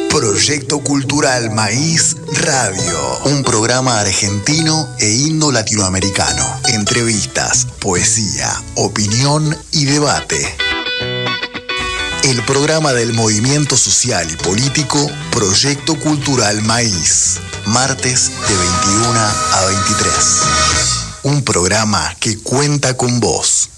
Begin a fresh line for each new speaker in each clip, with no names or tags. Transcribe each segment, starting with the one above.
Proyecto Cultural Maíz Radio. Un programa argentino e indo-latinoamericano. Entrevistas, poesía, opinión y debate. El programa del movimiento social y político Proyecto Cultural Maíz. Martes de 21 a 23. Un programa que cuenta con vos.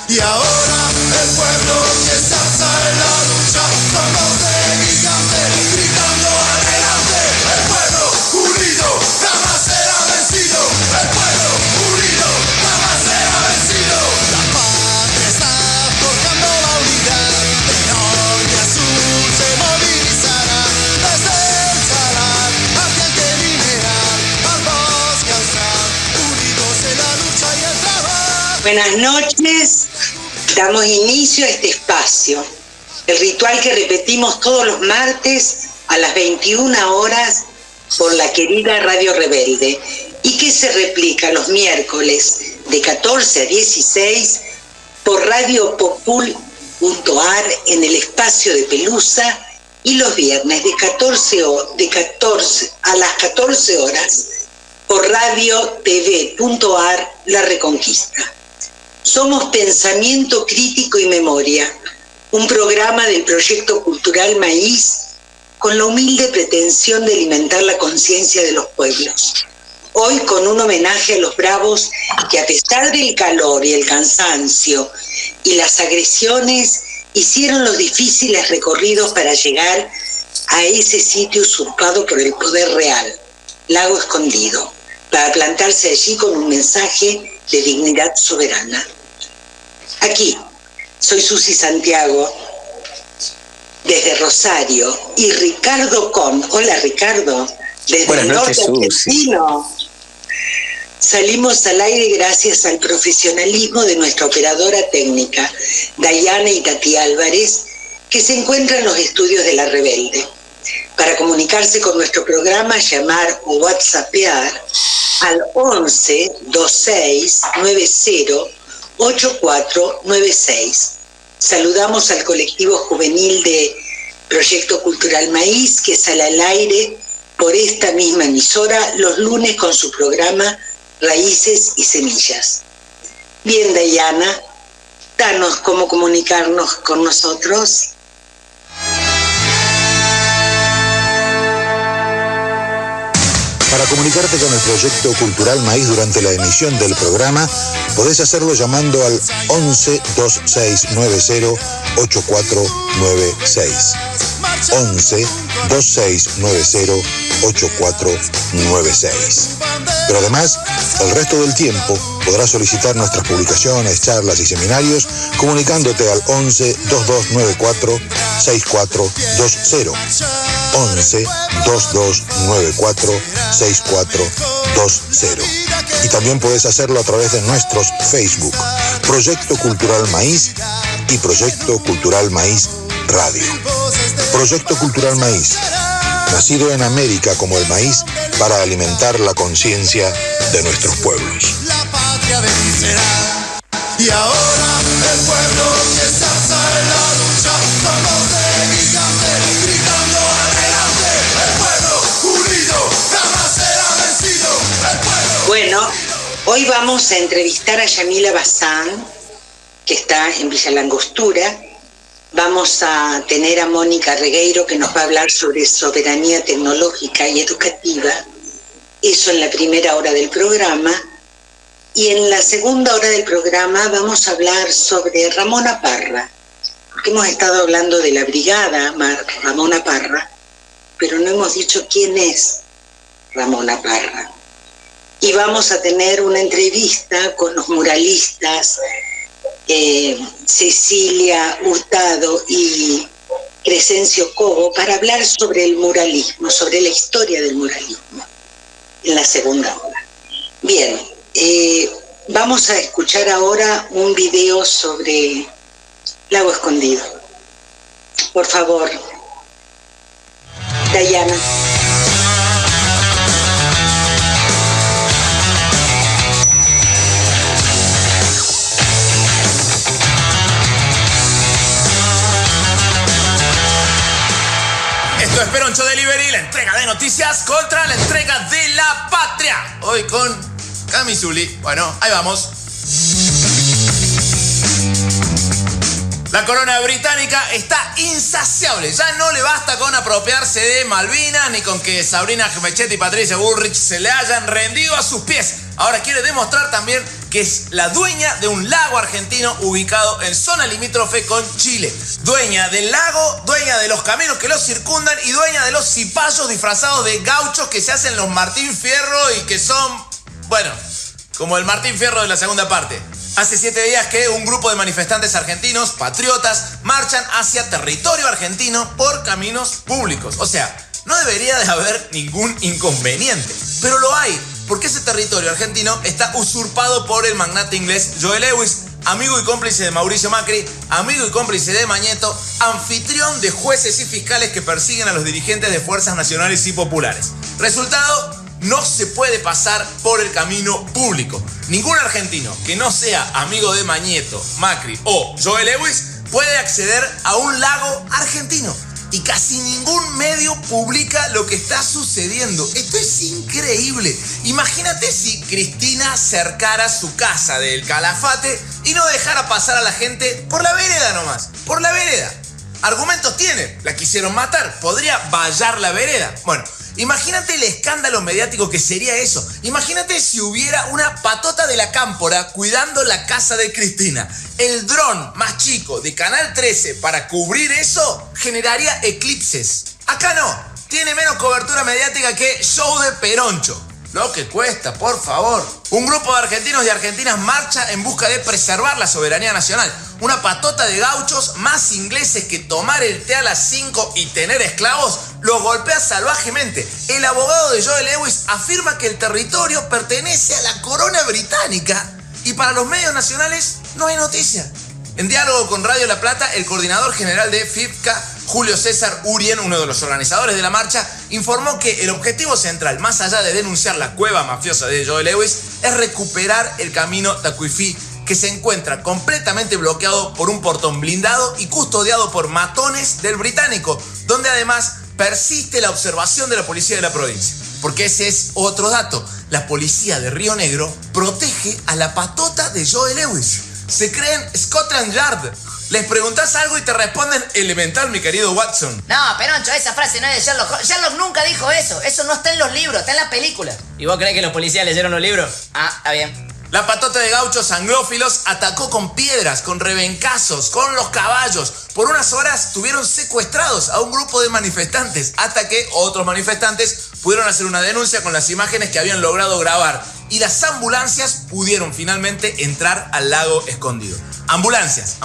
Y ahora el pueblo que se alza en la lucha, con voz de gigante, gritando adelante. El pueblo unido jamás será vencido. El pueblo unido jamás será vencido. La patria está forjando la unidad. De norte a sur se movilizará. Desde el salar hacia el mineral, al bosque austral, unidos en la lucha y el trabajo.
Buenas noches. Damos inicio a este espacio, el ritual que repetimos todos los martes a las 21 horas por la querida Radio Rebelde y que se replica los miércoles de 14 a 16 por radiopopul.ar en el espacio de Pelusa y los viernes de 14 a las 14 horas por radiotv.ar La Reconquista. Somos Pensamiento Crítico y Memoria, un programa del Proyecto Cultural Maíz con la humilde pretensión de alimentar la conciencia de los pueblos. Hoy con un homenaje a los bravos que a pesar del calor y el cansancio y las agresiones hicieron los difíciles recorridos para llegar a ese sitio usurpado por el poder real, Lago Escondido, para plantarse allí con un mensaje de dignidad soberana. Aquí, soy Susi Santiago, desde Rosario, y Ricardo Con. Hola, Ricardo, desde
Buenas
el norte
noches,
argentino. Salimos al aire gracias al profesionalismo de nuestra operadora técnica, Dayana Itatí Álvarez, que se encuentra en los estudios de La Rebelde. Para comunicarse con nuestro programa, llamar o whatsappear al 11 26 90 8496. Saludamos al colectivo juvenil de Proyecto Cultural Maíz, que sale al aire por esta misma emisora los lunes con su programa Raíces y Semillas. Bien, Dayana, danos cómo comunicarnos con nosotros.
Para comunicarte con el Proyecto Cultural Maíz durante la emisión del programa, podés hacerlo llamando al 11 26 90 8496. 11 26 90 8496. Pero además, el resto del tiempo podrás solicitar nuestras publicaciones, charlas y seminarios comunicándote al 11 2294 6420. 11 2294 6420. Y también puedes hacerlo a través de nuestros Facebook, Proyecto Cultural Maíz y Proyecto Cultural Maíz Radio. Proyecto Cultural Maíz, nacido en América como el maíz para alimentar la conciencia de nuestros pueblos.
La patria vencerá. Y ahora el pueblo que se alza en la lucha, con voz de gigante, gritando adelante. El pueblo unido jamás será vencido. El pueblo.
Bueno, hoy vamos a entrevistar a Yamila Bazán, que está en Villa Langostura. Vamos a tener a Mónica Regueiro, que nos va a hablar sobre soberanía tecnológica y educativa. Eso en la primera hora del programa. Y en la segunda hora del programa vamos a hablar sobre Ramona Parra, porque hemos estado hablando de la brigada Ramona Parra, pero no hemos dicho quién es Ramona Parra. Y vamos a tener una entrevista con los muralistas Cecilia Hurtado y Crescencio Cobo para hablar sobre el muralismo, sobre la historia del muralismo, en la segunda hora. Bien, vamos a escuchar ahora un video sobre Lago Escondido. Por favor, Dayana.
Esto es Peroncho Delivery, la entrega de noticias contra la entrega de la patria. Hoy con Cami Zuli. Bueno, ahí vamos. La corona británica está insaciable. Ya no le basta con apropiarse de Malvinas, ni con que Sabrina Gemechetti y Patricia Bullrich se le hayan rendido a sus pies. Ahora quiere demostrar también que es la dueña de un lago argentino ubicado en zona limítrofe con Chile. Dueña del lago, dueña de los caminos que los circundan y dueña de los cipayos disfrazados de gauchos que se hacen los Martín Fierro y que son, bueno, como el Martín Fierro de la segunda parte. Hace 7 días que un grupo de manifestantes argentinos, patriotas, marchan hacia territorio argentino por caminos públicos. O sea, no debería de haber ningún inconveniente, pero lo hay, porque ese territorio argentino está usurpado por el magnate inglés Joe Lewis, amigo y cómplice de Mauricio Macri, amigo y cómplice de Mañeto, anfitrión de jueces y fiscales que persiguen a los dirigentes de fuerzas nacionales y populares. Resultado: no se puede pasar por el camino público. Ningún argentino que no sea amigo de Mañeto, Macri o Joe Lewis puede acceder a un lago argentino. Y casi ningún medio publica lo que está sucediendo. Esto es increíble. Imagínate si Cristina cercara su casa del Calafate y no dejara pasar a la gente por la vereda nomás. Por la vereda. Argumentos tiene. La quisieron matar. Podría vallar la vereda. Bueno, imagínate el escándalo mediático que sería eso. Imagínate si hubiera una patota de la Cámpora cuidando la casa de Cristina. El dron más chico de Canal 13 para cubrir eso generaría eclipses. Acá no. Tiene menos cobertura mediática que Show de Peroncho. Lo que cuesta, por favor. Un grupo de argentinos y argentinas marcha en busca de preservar la soberanía nacional. Una patota de gauchos más ingleses que tomar el té a las 5 y tener esclavos los golpea salvajemente. El abogado de Joe Lewis afirma que el territorio pertenece a la corona británica y para los medios nacionales no hay noticia. En diálogo con Radio La Plata, el coordinador general de FIPCA, Julio César Urien, uno de los organizadores de la marcha, informó que el objetivo central, más allá de denunciar la cueva mafiosa de Joe Lewis, es recuperar el camino Tacuifí, que se encuentra completamente bloqueado por un portón blindado y custodiado por matones del británico, donde además persiste la observación de la policía de la provincia. Porque ese es otro dato. La policía de Río Negro protege a la patota de Joe Lewis. Se creen Scotland Yard. Les preguntás algo y te responden elemental, mi querido Watson.
No, Peroncho, esa frase no es de Sherlock Holmes. Sherlock nunca dijo eso. Eso no está en los libros, está en la película. ¿Y vos crees que los policías leyeron los libros? Ah, está bien.
La patota de gauchos anglófilos atacó con piedras, con rebencazos, con los caballos. Por unas horas tuvieron secuestrados a un grupo de manifestantes, hasta que otros manifestantes pudieron hacer una denuncia con las imágenes que habían logrado grabar. Y las ambulancias pudieron finalmente entrar al lago escondido. Ambulancias.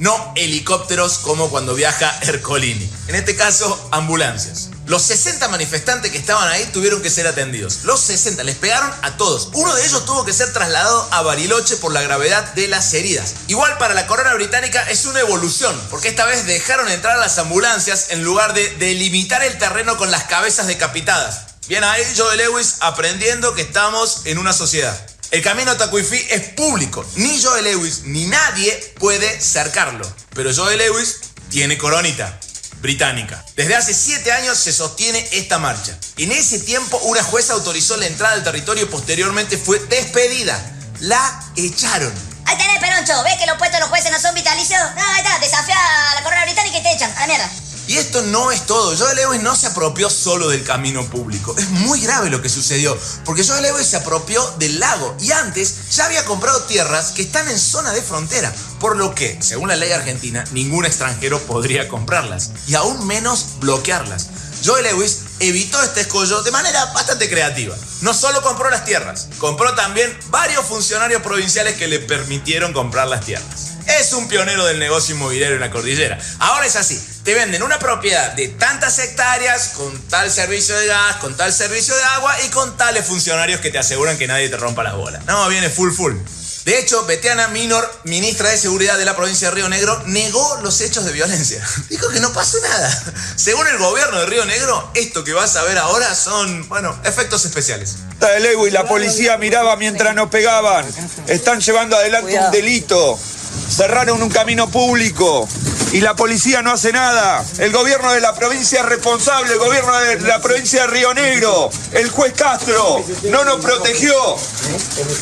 No helicópteros como cuando viaja Ercolini. En este caso, ambulancias. Los 60 manifestantes que estaban ahí tuvieron que ser atendidos. Los 60, les pegaron a todos. Uno de ellos tuvo que ser trasladado a Bariloche por la gravedad de las heridas. Igual para la corona británica es una evolución, porque esta vez dejaron entrar a las ambulancias en lugar de delimitar el terreno con las cabezas decapitadas. Bien ahí Joe Lewis aprendiendo que estamos en una sociedad. El camino Tacuifí es público. Ni Joe Lewis ni nadie puede cercarlo. Pero Joe Lewis tiene coronita británica. Desde hace 7 años se sostiene esta marcha. En ese tiempo una jueza autorizó la entrada al territorio y posteriormente fue despedida. La echaron.
Ahí tenés, Peroncho. ¿Ves que los puestos de los jueces no son vitalicios? No, ahí está. Desafía a la corona británica y te echan. A la mierda.
Y esto no es todo. Joe Lewis no se apropió solo del camino público. Es muy grave lo que sucedió, porque Joe Lewis se apropió del lago y antes ya había comprado tierras que están en zona de frontera, por lo que, según la ley argentina, ningún extranjero podría comprarlas y aún menos bloquearlas. Joe Lewis evitó este escollo de manera bastante creativa. No solo compró las tierras, compró también varios funcionarios provinciales que le permitieron comprar las tierras. Es un pionero del negocio inmobiliario en la cordillera. Ahora es así, te venden una propiedad de tantas hectáreas, con tal servicio de gas, con tal servicio de agua y con tales funcionarios que te aseguran que nadie te rompa las bolas. No, viene full. De hecho, Betiana Minor, ministra de Seguridad de la provincia de Río Negro, negó los hechos de violencia. Dijo que no pasó nada. Según el gobierno de Río Negro, esto que vas a ver ahora son, efectos especiales.
Lewis, la policía miraba mientras nos pegaban. Están llevando adelante un delito. Cerraron un camino público y la policía no hace nada. El gobierno de la provincia es responsable, el gobierno de la provincia de Río Negro, el juez Castro, no nos protegió.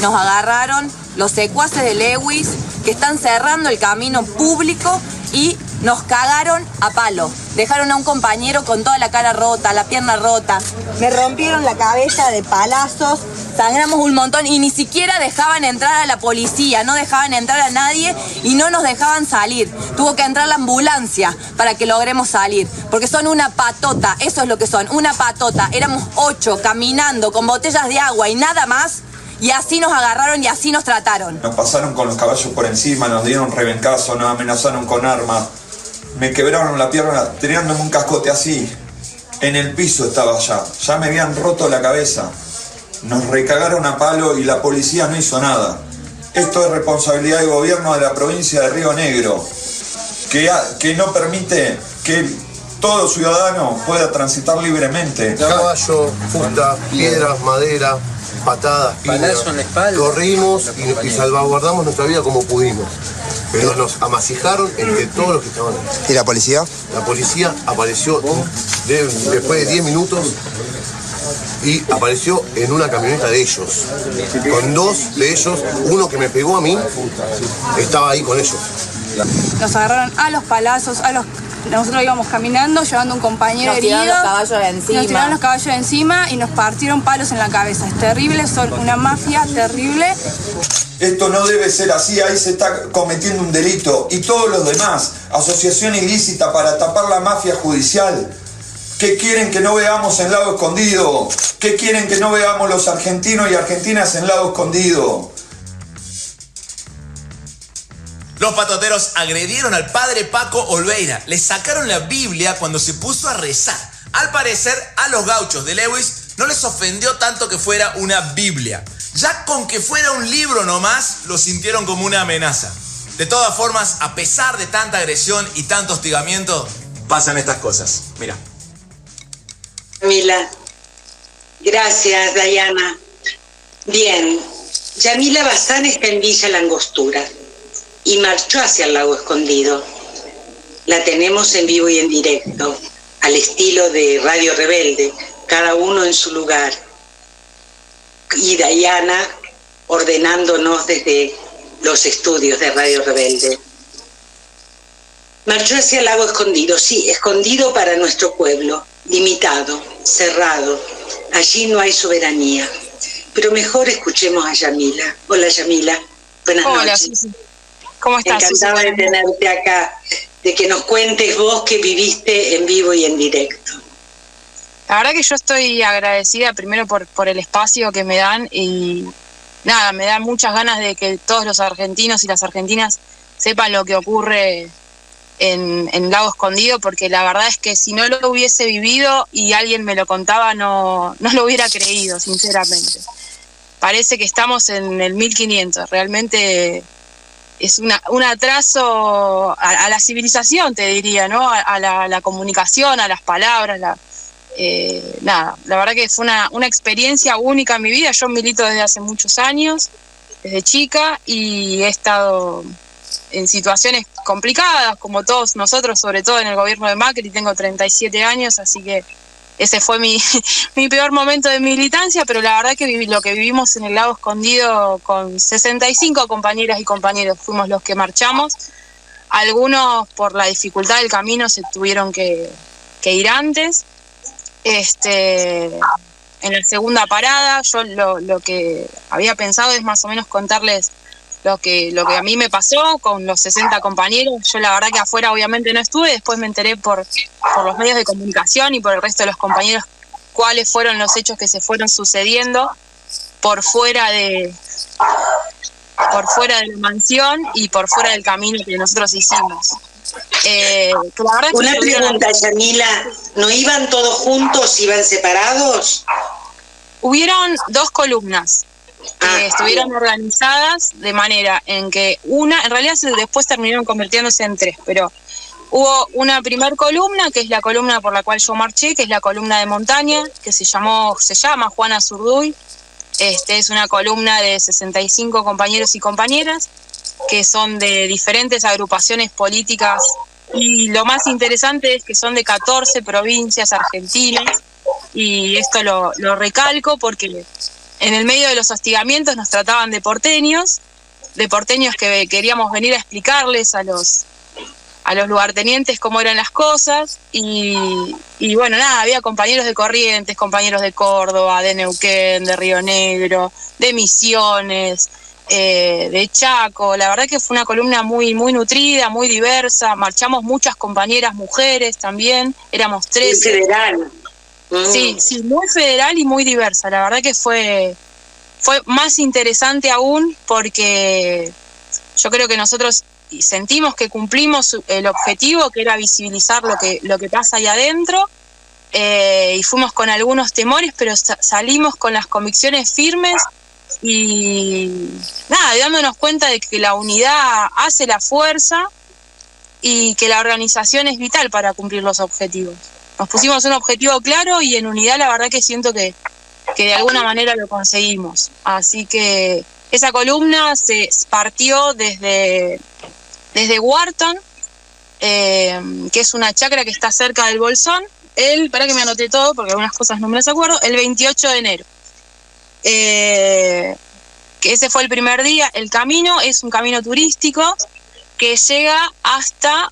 Nos agarraron los secuaces de Lewis que están cerrando el camino público y nos cagaron a palo. Dejaron a un compañero con toda la cara rota, la pierna rota. Me rompieron la cabeza de palazos, sangramos un montón y ni siquiera dejaban entrar a la policía, no dejaban entrar a nadie y no nos dejaban salir. Tuvo que entrar la ambulancia para que logremos salir, porque son una patota, eso es lo que son, una patota. Éramos 8 caminando con botellas de agua y nada más. Y así nos agarraron y así nos trataron.
Nos pasaron con los caballos por encima, nos dieron rebencazo, nos amenazaron con armas. Me quebraron la pierna tirándome un cascote así. En el piso estaba ya me habían roto la cabeza. Nos recagaron a palo y la policía no hizo nada. Esto es responsabilidad del gobierno de la provincia de Río Negro, que no permite que todo ciudadano pueda transitar libremente.
Caballo, fusta, piedras, madera, patadas, piñas, corrimos y salvaguardamos nuestra vida como pudimos. Pero nos amasijaron entre todos los que estaban ahí.
¿Y la policía?
La policía apareció después de 10 minutos y apareció en una camioneta de ellos. Con 2 de ellos, uno que me pegó a mí, estaba ahí con ellos.
Nos agarraron a los palazos, nosotros íbamos caminando, llevando un compañero herido.
Nos tiraron los caballos encima.
Nos tiraron los caballos encima y nos partieron palos en la cabeza. Es terrible, son una mafia terrible.
Esto no debe ser así, ahí se está cometiendo un delito. Y todos los demás, asociación ilícita para tapar la mafia judicial. ¿Qué quieren que no veamos en Lago Escondido? ¿Qué quieren que no veamos los argentinos y argentinas en Lago Escondido?
Los patoteros agredieron al padre Paco Olveira. Le sacaron la Biblia cuando se puso a rezar. Al parecer, a los gauchos de Lewis no les ofendió tanto que fuera una Biblia. Ya con que fuera un libro nomás, lo sintieron como una amenaza. De todas formas, a pesar de tanta agresión y tanto hostigamiento, pasan estas cosas. Mira.
Yamila. Gracias, Dayana. Bien, Yamila Bazán está en Villa La Angostura y marchó hacia el Lago Escondido. La tenemos en vivo y en directo, al estilo de Radio Rebelde, cada uno en su lugar. Y Dayana ordenándonos desde los estudios de Radio Rebelde. Marchó hacia el Lago Escondido, sí, escondido para nuestro pueblo, limitado, cerrado. Allí no hay soberanía. Pero mejor escuchemos a Yamila. Hola, Yamila. Buenas noches.
Susi. ¿Cómo estás,
Encantada
Susi?
de tenerte acá, de que nos cuentes vos que viviste en vivo y en directo.
La verdad que yo estoy agradecida primero por el espacio que me dan y nada, me dan muchas ganas de que todos los argentinos y las argentinas sepan lo que ocurre en Lago Escondido, porque la verdad es que si no lo hubiese vivido y alguien me lo contaba, no lo hubiera creído, sinceramente. Parece que estamos en el 1500, realmente es un atraso a la civilización, te diría, ¿no? A la comunicación, a las palabras, nada, la verdad que fue una experiencia única en mi vida. Yo milito desde hace muchos años, desde chica, y he estado en situaciones complicadas, como todos nosotros, sobre todo en el gobierno de Macri. Tengo 37 años, así que ese fue mi peor momento de militancia, pero la verdad que lo que vivimos en el Lago Escondido con 65 compañeras y compañeros, fuimos los que marchamos. Algunos por la dificultad del camino se tuvieron que ir antes. En la segunda parada, yo lo que había pensado es más o menos contarles lo que a mí me pasó con los 60 compañeros. Yo la verdad que afuera obviamente no estuve, después me enteré por los medios de comunicación y por el resto de los compañeros cuáles fueron los hechos que se fueron sucediendo por fuera de la mansión y por fuera del camino que nosotros hicimos. La verdad
Una pregunta, Yamila, ¿no iban todos juntos, iban separados?
Hubieron 2 columnas que estuvieron organizadas de manera en que en realidad después terminaron convirtiéndose en 3, pero hubo una primer columna, que es la columna por la cual yo marché, que es la columna de montaña, que se llama Juana Zurduy. Es una columna de 65 compañeros y compañeras que son de diferentes agrupaciones políticas Y lo más interesante es que son de 14 provincias argentinas, y esto lo recalco porque en el medio de los hostigamientos nos trataban de porteños que queríamos venir a explicarles a los lugartenientes cómo eran las cosas, y bueno, nada, había compañeros de Corrientes, compañeros de Córdoba, de Neuquén, de Río Negro, de Misiones, de Chaco. La verdad que fue una columna muy, muy nutrida, muy diversa. Marchamos muchas compañeras mujeres también, éramos 13.
Muy federal.
Sí, muy federal y muy diversa. La verdad que fue más interesante aún, porque yo creo que nosotros sentimos que cumplimos el objetivo, que era visibilizar lo que pasa ahí adentro, y fuimos con algunos temores, pero salimos con las convicciones firmes y nada, dándonos cuenta de que la unidad hace la fuerza y que la organización es vital para cumplir los objetivos. Nos pusimos un objetivo claro y en unidad la verdad que siento que de alguna manera lo conseguimos. Así que esa columna se partió desde Huartan, que es una chacra que está cerca del Bolsón, para que me anoté todo porque algunas cosas no me las acuerdo, el 28 de enero. Que ese fue el primer día. El camino es un camino turístico que llega hasta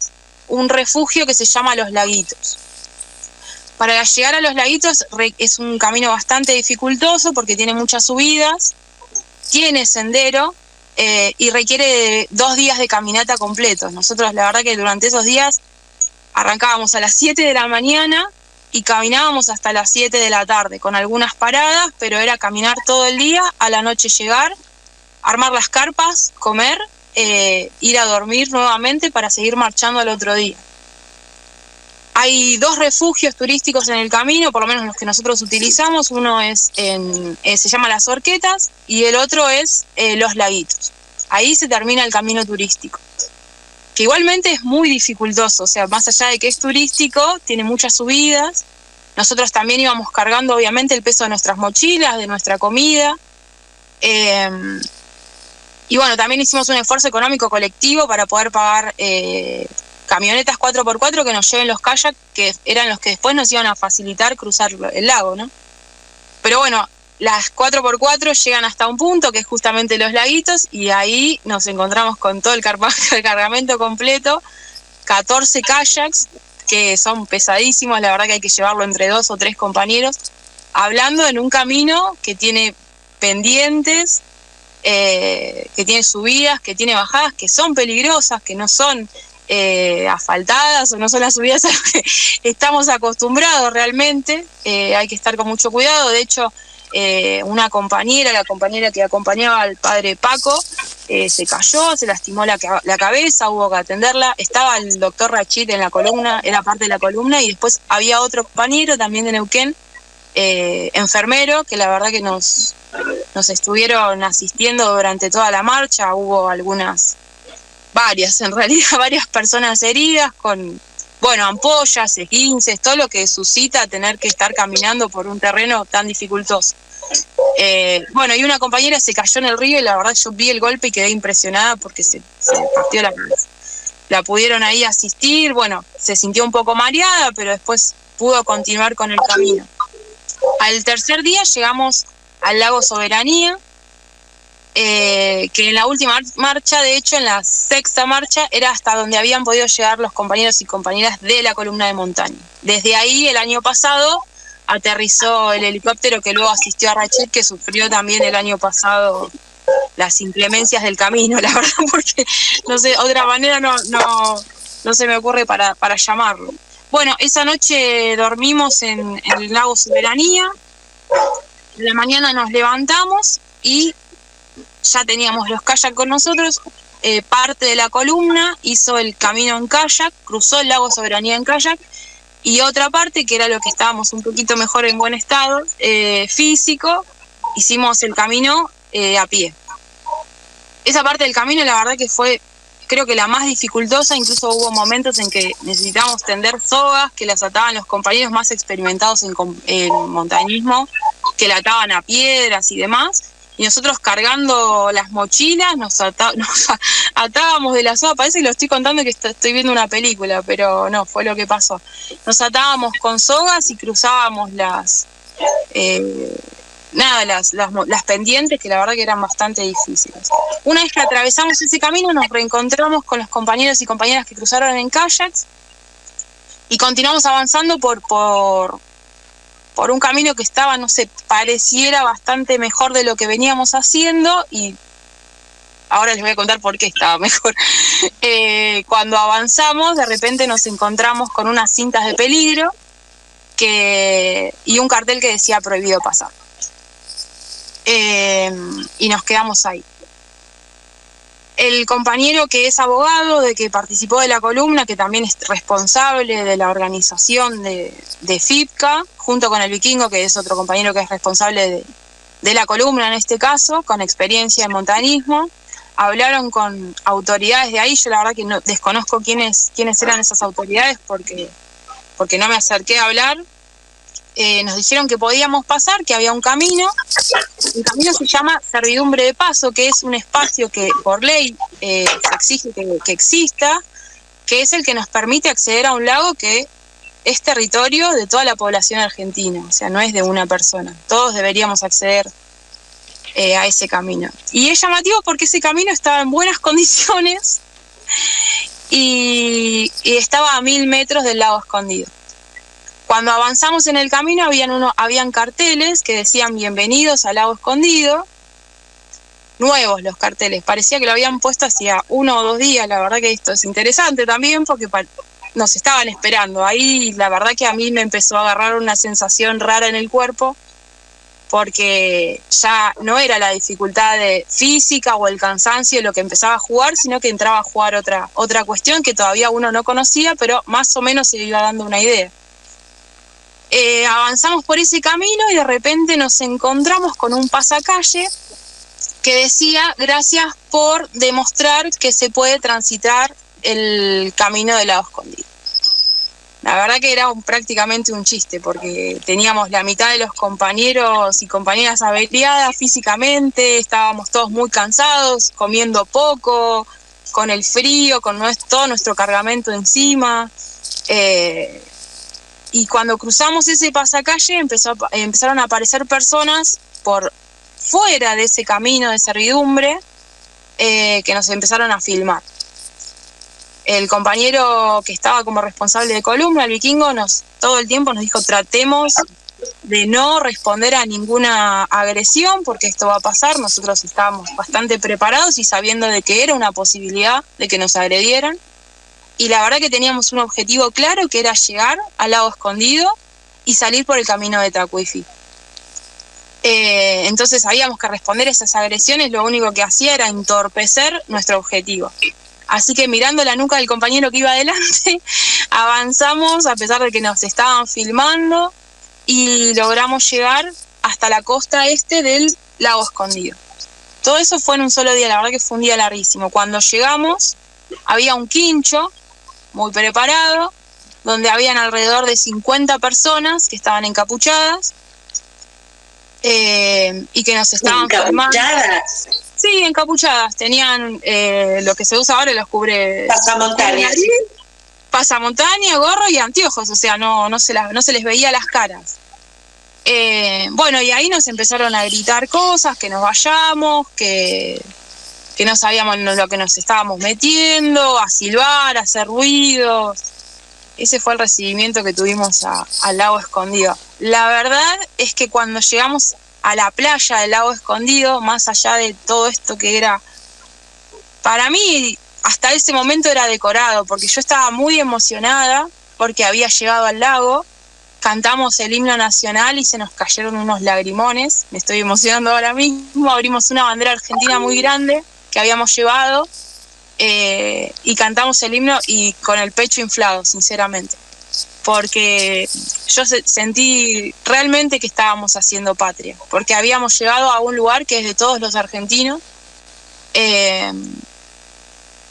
un refugio que se llama Los Laguitos. Para llegar a Los Laguitos es un camino bastante dificultoso porque tiene muchas subidas, tiene sendero, y requiere de 2 días de caminata completos. Nosotros la verdad que durante esos días arrancábamos a las 7 de la mañana y caminábamos hasta las 7 de la tarde, con algunas paradas, pero era caminar todo el día, a la noche llegar, armar las carpas, comer, ir a dormir nuevamente para seguir marchando al otro día. Hay 2 refugios turísticos en el camino, por lo menos los que nosotros utilizamos. Uno es se llama Las Horquetas y el otro es Los Laguitos. Ahí se termina el camino turístico, que igualmente es muy dificultoso, o sea, más allá de que es turístico, tiene muchas subidas. Nosotros también íbamos cargando obviamente el peso de nuestras mochilas, de nuestra comida, y bueno, también hicimos un esfuerzo económico colectivo para poder pagar camionetas 4x4 que nos lleven los kayaks, que eran los que después nos iban a facilitar cruzar el lago, ¿no? Pero bueno, las 4x4 llegan hasta un punto, que es justamente Los Laguitos, y ahí nos encontramos con todo el cargamento completo, 14 kayaks, que son pesadísimos, la verdad que hay que llevarlo entre 2 o 3 compañeros, hablando en un camino que tiene pendientes, que tiene subidas, que tiene bajadas, que son peligrosas, que no son asfaltadas o no son las subidas a las que estamos acostumbrados realmente. Hay que estar con mucho cuidado. De hecho, la compañera que acompañaba al padre Paco, se cayó, se lastimó la cabeza, hubo que atenderla. Estaba el doctor Rachid en la columna, era parte de la columna, y después había otro compañero también de Neuquén, enfermero, que la verdad que nos estuvieron asistiendo durante toda la marcha. Hubo varias personas heridas con, ampollas, esguinces, todo lo que suscita tener que estar caminando por un terreno tan dificultoso. Y una compañera se cayó en el río y la verdad yo vi el golpe y quedé impresionada porque se partió la cabeza. La pudieron ahí asistir, se sintió un poco mareada, pero después pudo continuar con el camino. Al tercer día llegamos al lago Soberanía, que en la última marcha, de hecho en la 6ª marcha, era hasta donde habían podido llegar los compañeros y compañeras de la columna de montaña. Desde ahí, el año pasado, aterrizó el helicóptero que luego asistió a Rachid, que sufrió también el año pasado las inclemencias del camino, la verdad, porque no sé, otra manera no se me ocurre para llamarlo. Esa noche dormimos en el lago Soberanía. En la mañana nos levantamos y ya teníamos los kayaks con nosotros. Parte de la columna hizo el camino en kayak, cruzó el lago Soberanía en kayak, y otra parte, que era lo que estábamos un poquito mejor en buen estado físico, hicimos el camino a pie. Esa parte del camino la verdad que fue, creo que la más dificultosa. Incluso hubo momentos en que necesitábamos tender sogas que las ataban los compañeros más experimentados en montañismo, que la ataban a piedras y demás. y nosotros cargando las mochilas nos atábamos de la soga. Parece que lo estoy contando que estoy viendo una película, pero no, fue lo que pasó. Nos atábamos con sogas y cruzábamos las pendientes, que la verdad que eran bastante difíciles. Una vez que atravesamos ese camino, nos reencontramos con los compañeros y compañeras que cruzaron en kayaks y continuamos avanzando por un camino que estaba, no sé, pareciera bastante mejor de lo que veníamos haciendo, y ahora les voy a contar por qué estaba mejor. Cuando avanzamos, de repente nos encontramos con unas cintas de peligro y un cartel que decía prohibido pasar. Y nos quedamos ahí. El compañero que es abogado, de que participó de la columna, que también es responsable de la organización de FIPCA, junto con el Vikingo, que es otro compañero que es responsable de la columna en este caso, con experiencia en montañismo, hablaron con autoridades de ahí. Yo la verdad que no desconozco quiénes eran esas autoridades porque no me acerqué a hablar. Nos dijeron que podíamos pasar, que había un camino. El camino se llama Servidumbre de Paso, que es un espacio que por ley se exige que exista, que es el que nos permite acceder a un lago que es territorio de toda la población argentina, o sea, no es de una persona. Todos deberíamos acceder a ese camino. Y es llamativo porque ese camino estaba en buenas condiciones y estaba a 1000 metros del lago escondido. Cuando avanzamos en el camino habían carteles que decían bienvenidos al lago escondido, nuevos los carteles, parecía que lo habían puesto hacía 1 o 2 días. La verdad que esto es interesante también porque nos estaban esperando. Ahí la verdad que a mí me empezó a agarrar una sensación rara en el cuerpo, porque ya no era la dificultad física o el cansancio lo que empezaba a jugar, sino que entraba a jugar otra cuestión que todavía uno no conocía, pero más o menos se iba dando una idea. Avanzamos por ese camino y de repente nos encontramos con un pasacalle que decía gracias por demostrar que se puede transitar el camino del lago escondido. La verdad que era prácticamente un chiste, porque teníamos la mitad de los compañeros y compañeras averiadas físicamente, estábamos todos muy cansados, comiendo poco, con el frío, con todo nuestro cargamento encima. Y cuando cruzamos ese pasacalle empezaron a aparecer personas por fuera de ese camino de servidumbre que nos empezaron a filmar. El compañero que estaba como responsable de columna, el Vikingo, todo el tiempo nos dijo: tratemos de no responder a ninguna agresión porque esto va a pasar. Nosotros estábamos bastante preparados y sabiendo de que era una posibilidad de que nos agredieran. Y la verdad que teníamos un objetivo claro, que era llegar al lago escondido y salir por el camino de Tacuifi. Entonces sabíamos que responder a esas agresiones lo único que hacía era entorpecer nuestro objetivo. Así que mirando la nuca del compañero que iba adelante, avanzamos a pesar de que nos estaban filmando y logramos llegar hasta la costa este del lago escondido. Todo eso fue en un solo día, la verdad que fue un día larguísimo. Cuando llegamos había un quincho muy preparado, donde habían alrededor de 50 personas que estaban encapuchadas y que nos estaban filmando. ¿Encapuchadas? Sí, encapuchadas. Tenían lo que se usa ahora, los cubre...
Pasamontañas.
Pasamontaña, gorro y anteojos, o sea, no se les veía las caras. Bueno, y ahí nos empezaron a gritar cosas, que nos vayamos, que no sabíamos lo que nos estábamos metiendo, a silbar, a hacer ruidos. Ese fue el recibimiento que tuvimos al lago escondido. La verdad es que cuando llegamos a la playa del lago escondido, más allá de todo esto que era, para mí hasta ese momento era decorado, porque yo estaba muy emocionada porque había llegado al lago, cantamos el himno nacional y se nos cayeron unos lagrimones, me estoy emocionando ahora mismo, abrimos una bandera argentina muy grande que habíamos llevado y cantamos el himno y con el pecho inflado, sinceramente, porque yo sentí realmente que estábamos haciendo patria, porque habíamos llegado a un lugar que es de todos los argentinos,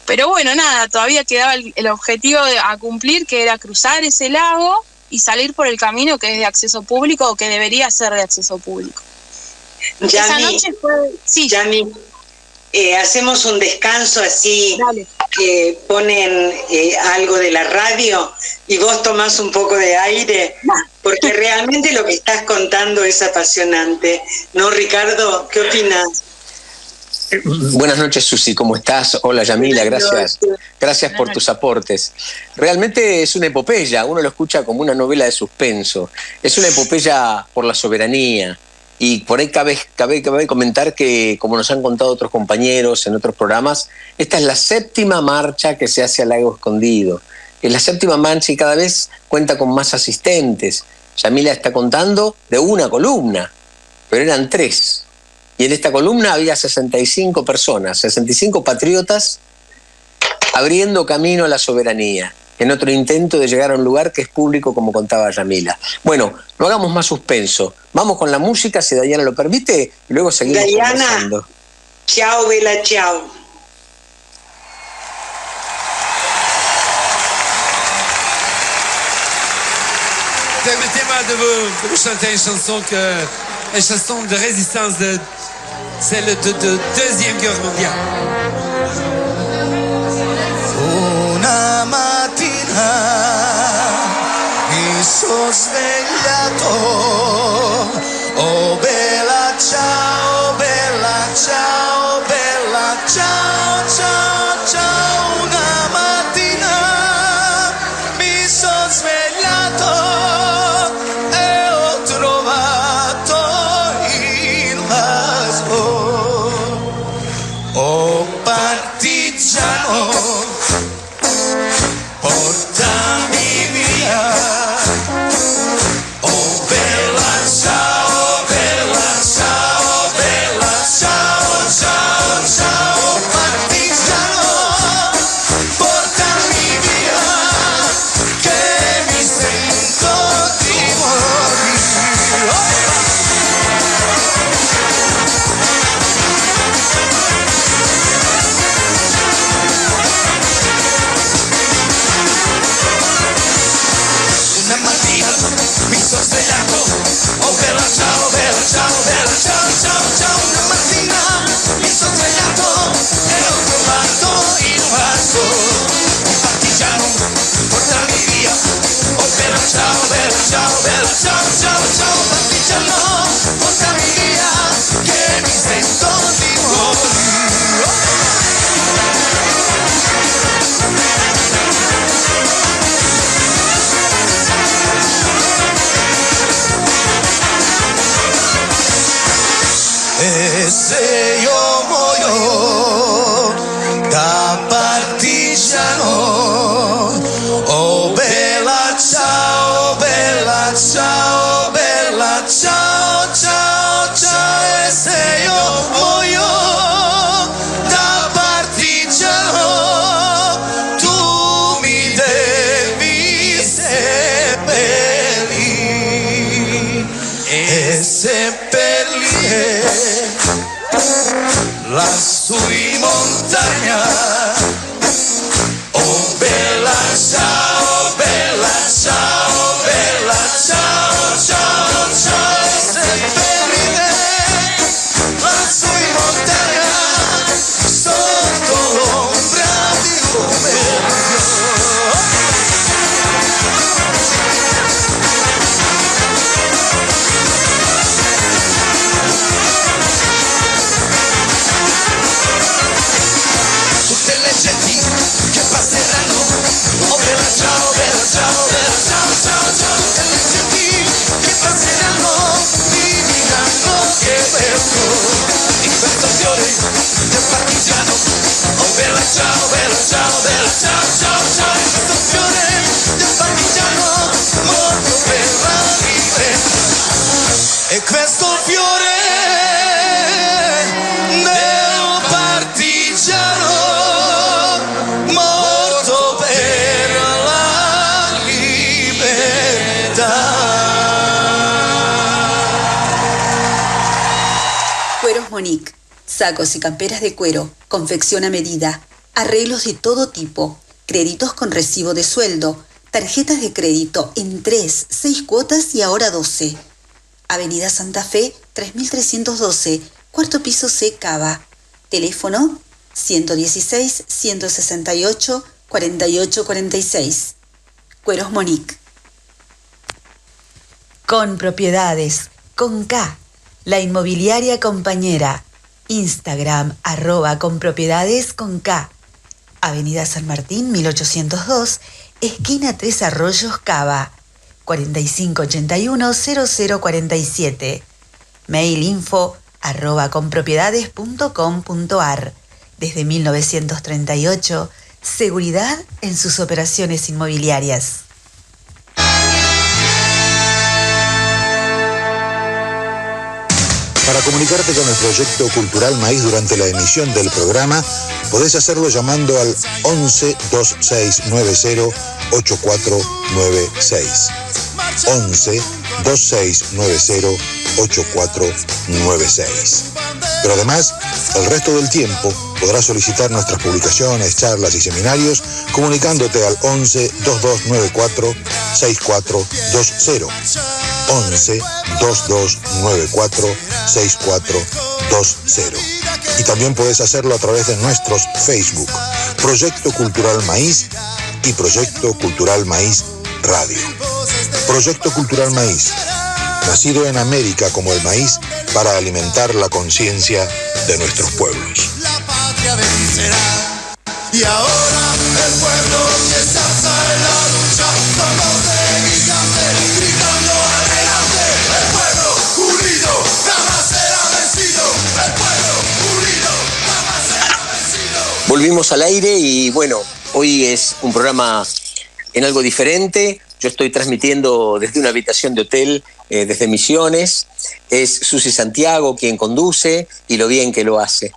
pero bueno, nada, todavía quedaba el objetivo a cumplir, que era cruzar ese lago y salir por el camino que es de acceso público o que debería ser de acceso público. Esa noche fue... Sí.
Yami, hacemos un descanso así.
Dale.
Ponen algo de la radio y vos tomás un poco de aire, porque realmente lo que estás contando es apasionante. ¿No, Ricardo? ¿Qué opinas?
Buenas noches, Susi, ¿cómo estás? Hola, Yamila, gracias por tus aportes. Realmente es una epopeya, uno lo escucha como una novela de suspenso. Es una epopeya por la soberanía. Y por ahí cabe comentar que, como nos han contado otros compañeros en otros programas, esta es la 7ª marcha que se hace al Lago Escondido. Es la 7ª marcha y cada vez cuenta con más asistentes. Yamila está contando de una columna, pero eran 3. Y en esta columna había 65 personas, 65 patriotas abriendo camino a la soberanía, en otro intento de llegar a un lugar que es público, como contaba Yamila. Bueno, no hagamos más suspenso. Vamos con la música, si Dayana lo permite, y luego seguimos conversando.
Chao, Bella, chao.
Permettez-moi de vous chanter une chanson de résistance, celle de Deuxième Guerre mondiale.
Una mattina mi sono svegliato, oh bella ciao, bella ciao, bella ciao, ciao, ciao. Una mattina mi sono svegliato e ho trovato il vaso, oh partigiano, portami via, oh bella ciao, bella ciao, bella ciao, ciao, ciao, partigiano, portami via, che mi sento di morire. Una mattina mi sono svegliato, oh bella ciao, bella ciao, bella ciao, ciao, ciao. Una mattina mi sono svegliato e ho trovato il vaso, un partigiano, portami via, oh bella ciao, bella ciao, bella ciao, ciao, ciao. Partigiano, portami via, che mi sento di morire. E se io muoio da partigiano, oh bella ciao, bella ciao, bella ciao, ciao, ciao. E se io muoio da partigiano, tu mi devi seppellire e seppellire lassù in montagna, oh bella ciao, bella ciao, bella ciao, ciao, ciao. E seppellire lassù in montagna, sotto l'ombra di un melio. Tutte le genti che passeranno, oh bella ciao, bella ciao, bella ciao, ciao, ciao. Tutte le genti che passeranno mi diranno che bello in questo fiore del partigiano, oh bella ciao, bella ciao, bella ciao, ciao, ciao. In questo fiore del partigiano, morto per la libertà, e questo fiore del partigiano, morto per la libertà.
Cueros Monique. Sacos y camperas de cuero, confección a medida, arreglos de todo tipo, créditos con recibo de sueldo, tarjetas de crédito en 3, 6 cuotas y ahora 12. Avenida Santa Fe, 3312, cuarto piso C, Cava. Teléfono 116-168-4846. Cueros Monique.
Con Propiedades, con K, la inmobiliaria compañera. Instagram, @conpropiedades con K. Avenida San Martín, 1802, esquina 3 Arroyos, Cava. 4581-0047. Mail info @conpropiedades.com.ar. Desde 1938, seguridad en sus operaciones inmobiliarias.
Para comunicarte con el Proyecto Cultural Maíz durante la emisión del programa, podés hacerlo llamando al 11 2690 8496. 11 2690 8496. Pero además, el resto del tiempo podrás solicitar nuestras publicaciones, charlas y seminarios comunicándote al 11 2294 6420. 11 2294 6420. Y también puedes hacerlo a través de nuestros Facebook, Proyecto Cultural Maíz y Proyecto Cultural Maíz Radio. Proyecto Cultural Maíz, nacido en América como el maíz para alimentar la conciencia de nuestros pueblos.
La patria vencerá. Y ahora el pueblo que se alza en la lucha con voz de gigante, gritando adelante. El pueblo unido jamás será vencido. El pueblo unido jamás será vencido.
Volvimos al aire y bueno, hoy es un programa en algo diferente. Yo estoy transmitiendo desde una habitación de hotel, desde Misiones. Es Susi Santiago quien conduce y lo bien que lo hace.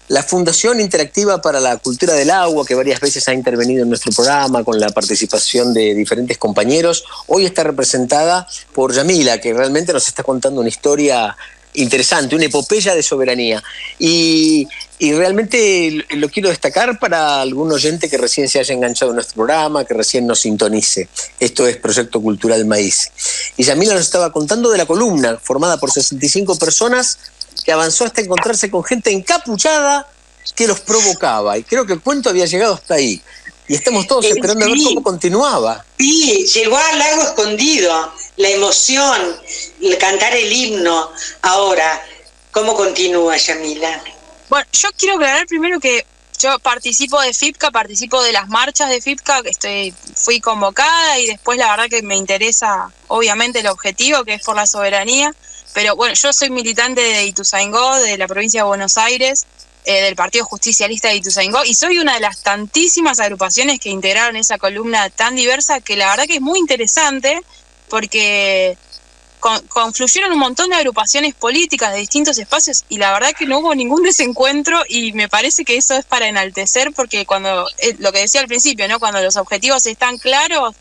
La Fundación Interactiva para la Cultura del Agua, que varias veces ha intervenido en nuestro programa con la participación de diferentes compañeros, hoy está representada por Yamila, que realmente nos está contando una historia interesante, una epopeya de soberanía. Y realmente lo quiero destacar para algún oyente que recién se haya enganchado en nuestro programa, que recién nos sintonice. Esto es Proyecto Cultural Maíz. Y Yamila nos estaba contando de la columna, formada por 65 personas, que avanzó hasta encontrarse con gente encapuchada que los provocaba. Y creo que el cuento había llegado hasta ahí. Y estamos todos esperando a ver cómo continuaba.
Sí, llegó al lago escondido, la emoción, el cantar el himno. Ahora, ¿cómo continúa, Yamila?
Bueno, yo quiero aclarar primero que yo participo de FIPCA, participo de las marchas de FIPCA, fui convocada y después la verdad que me interesa obviamente el objetivo, que es por la soberanía. Pero bueno, yo soy militante de Ituzaingó, de la provincia de Buenos Aires, del Partido Justicialista de Ituzaingó, y soy una de las tantísimas agrupaciones que integraron esa columna tan diversa, que la verdad que es muy interesante, porque confluyeron un montón de agrupaciones políticas de distintos espacios, y la verdad que no hubo ningún desencuentro, y me parece que eso es para enaltecer, porque cuando, lo que decía al principio, ¿no? Cuando los objetivos están claros,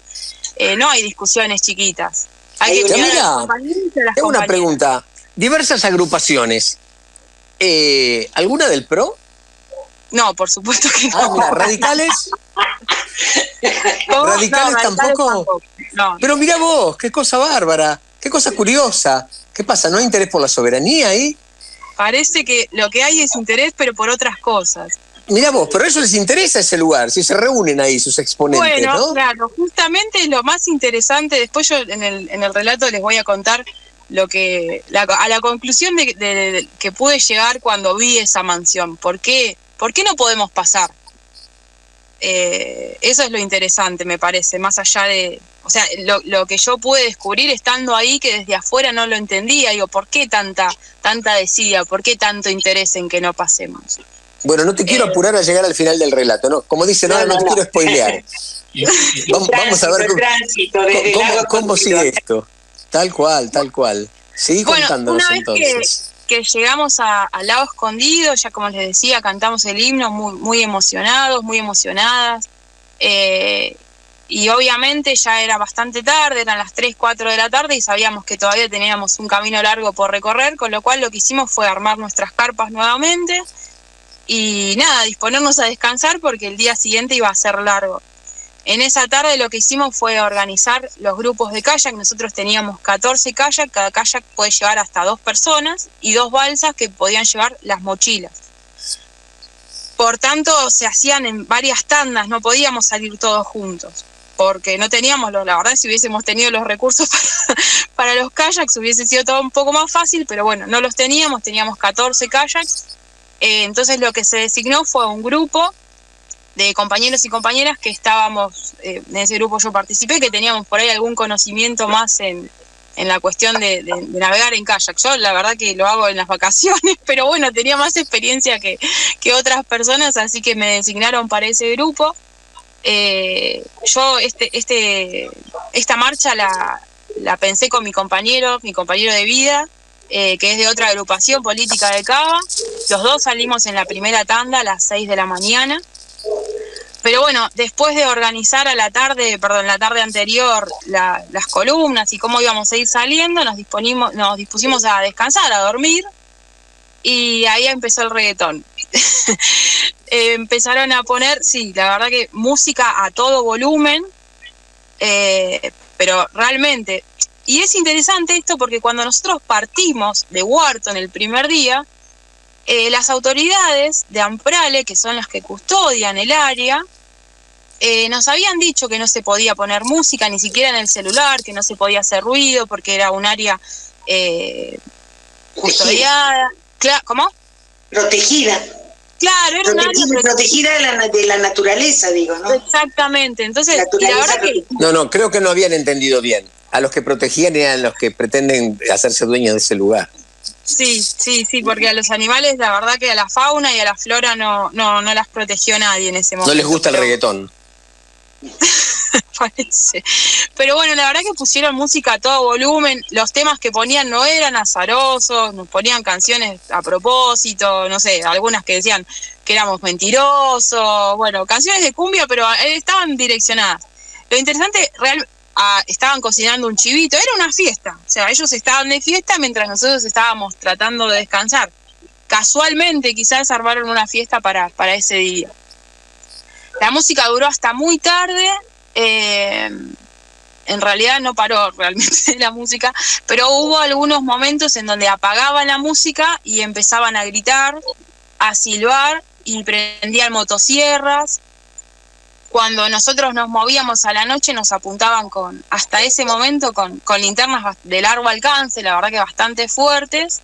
no hay discusiones chiquitas. Hay que unir a las compañeras y a las
tengo una
compañeras.
pregunta. Diversas agrupaciones. ¿Alguna del PRO?
No, por supuesto que no.
Ah, mira, ¿radicales? ¿Radicales
No,
tampoco?
No.
Pero mira vos, qué cosa bárbara, qué cosa curiosa. ¿Qué pasa? ¿No hay interés por la soberanía ahí?
Parece que lo que hay es interés, pero por otras cosas.
Mirá vos, pero a ellos les interesa ese lugar, si se reúnen ahí sus exponentes,
Bueno,
¿no?
claro, justamente es lo más interesante. Después yo en el relato les voy a contar lo que a la conclusión de que pude llegar cuando vi esa mansión. ¿Por qué no podemos pasar? Eso es lo interesante, me parece, más allá de... O sea, lo que yo pude descubrir estando ahí, que desde afuera no lo entendía. Digo, ¿por qué tanta desidia? ¿Por qué tanto interés en que no pasemos?
Bueno, no te quiero apurar a llegar al final del relato, ¿no? Como dicen, ahora no te quiero spoilear. Vamos a ver cómo sigue esto. Tal cual. Seguí contándonos
una vez
entonces.
que llegamos al lago escondido, ya como les decía, cantamos el himno muy emocionados, muy emocionadas. Y obviamente ya era bastante tarde, eran las 3, 4 de la tarde y sabíamos que todavía teníamos un camino largo por recorrer, con lo cual lo que hicimos fue armar nuestras carpas nuevamente y nada, disponernos a descansar porque el día siguiente iba a ser largo. En esa tarde lo que hicimos fue organizar los grupos de kayak. Nosotros teníamos 14 kayak, cada kayak puede llevar hasta 2 personas y 2 balsas que podían llevar las mochilas. Por tanto, se hacían en varias tandas, no podíamos salir todos juntos, porque no teníamos la verdad, si hubiésemos tenido los recursos para los kayaks hubiese sido todo un poco más fácil, pero bueno, no los teníamos 14 kayaks, entonces lo que se designó fue un grupo de compañeros y compañeras que estábamos, en ese grupo yo participé, que teníamos por ahí algún conocimiento más en la cuestión de navegar en kayak. Yo la verdad que lo hago en las vacaciones, pero bueno, tenía más experiencia que otras personas, así que me designaron para ese grupo. Yo esta marcha la pensé con mi compañero de vida, que es de otra agrupación política de Cava. Los dos salimos en la primera tanda a las 6 de la mañana. Pero bueno, después de organizar la tarde anterior las columnas y cómo íbamos a ir saliendo, nos dispusimos a descansar, a dormir, y ahí empezó el reggaetón. Empezaron a poner, sí, la verdad que música a todo volumen, pero realmente, y es interesante esto porque cuando nosotros partimos de Wharton el primer día, las autoridades de Amprale, que son las que custodian el área, nos habían dicho que no se podía poner música, ni siquiera en el celular, que no se podía hacer ruido porque era un área custodiada. ¿Cómo?
Protegida.
Claro, era un área
protegida de la naturaleza, digo, ¿no?
Exactamente. Entonces, y la verdad que...
No, creo que no habían entendido bien. A los que protegían eran los que pretenden hacerse dueños de ese lugar.
Sí, porque a los animales, la verdad que a la fauna y a la flora no las protegió nadie en ese momento.
No les gusta el reggaetón.
Parece. Pero bueno, la verdad que pusieron música a todo volumen. Los temas que ponían no eran azarosos, nos ponían canciones a propósito, no sé, algunas que decían que éramos mentirosos, bueno, canciones de cumbia, pero estaban direccionadas. Lo interesante, estaban cocinando un chivito, era una fiesta, o sea, ellos estaban de fiesta mientras nosotros estábamos tratando de descansar. Casualmente quizás armaron una fiesta para ese día. La música duró hasta muy tarde, en realidad no paró realmente la música, pero hubo algunos momentos en donde apagaban la música y empezaban a gritar, a silbar y prendían motosierras. Cuando nosotros nos movíamos a la noche nos apuntaban hasta ese momento con linternas de largo alcance, la verdad que bastante fuertes,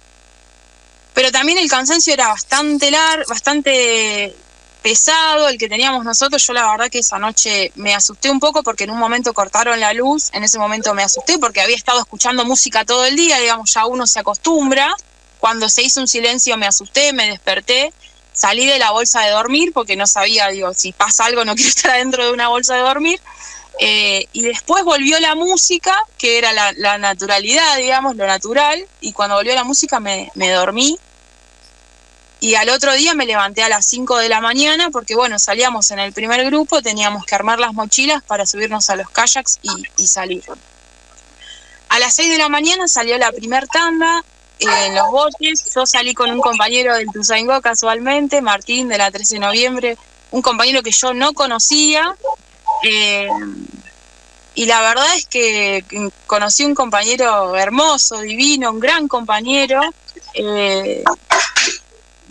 pero también el cansancio era bastante pesado el que teníamos nosotros. Yo la verdad que esa noche me asusté un poco porque en un momento cortaron la luz, en ese momento me asusté porque había estado escuchando música todo el día, digamos, ya uno se acostumbra. Cuando se hizo un silencio me asusté, me desperté, salí de la bolsa de dormir porque no sabía, si pasa algo no quiero estar adentro de una bolsa de dormir, y después volvió la música, que era la naturalidad, digamos, lo natural, y cuando volvió la música me dormí. Y al otro día me levanté a las 5 de la mañana porque, bueno, salíamos en el primer grupo, teníamos que armar las mochilas para subirnos a los kayaks y salir. A las 6 de la mañana salió la primer tanda en los botes. Yo salí con un compañero del Ituzaingó casualmente, Martín, de la 13 de noviembre, un compañero que yo no conocía. Y la verdad es que conocí un compañero hermoso, divino, un gran compañero.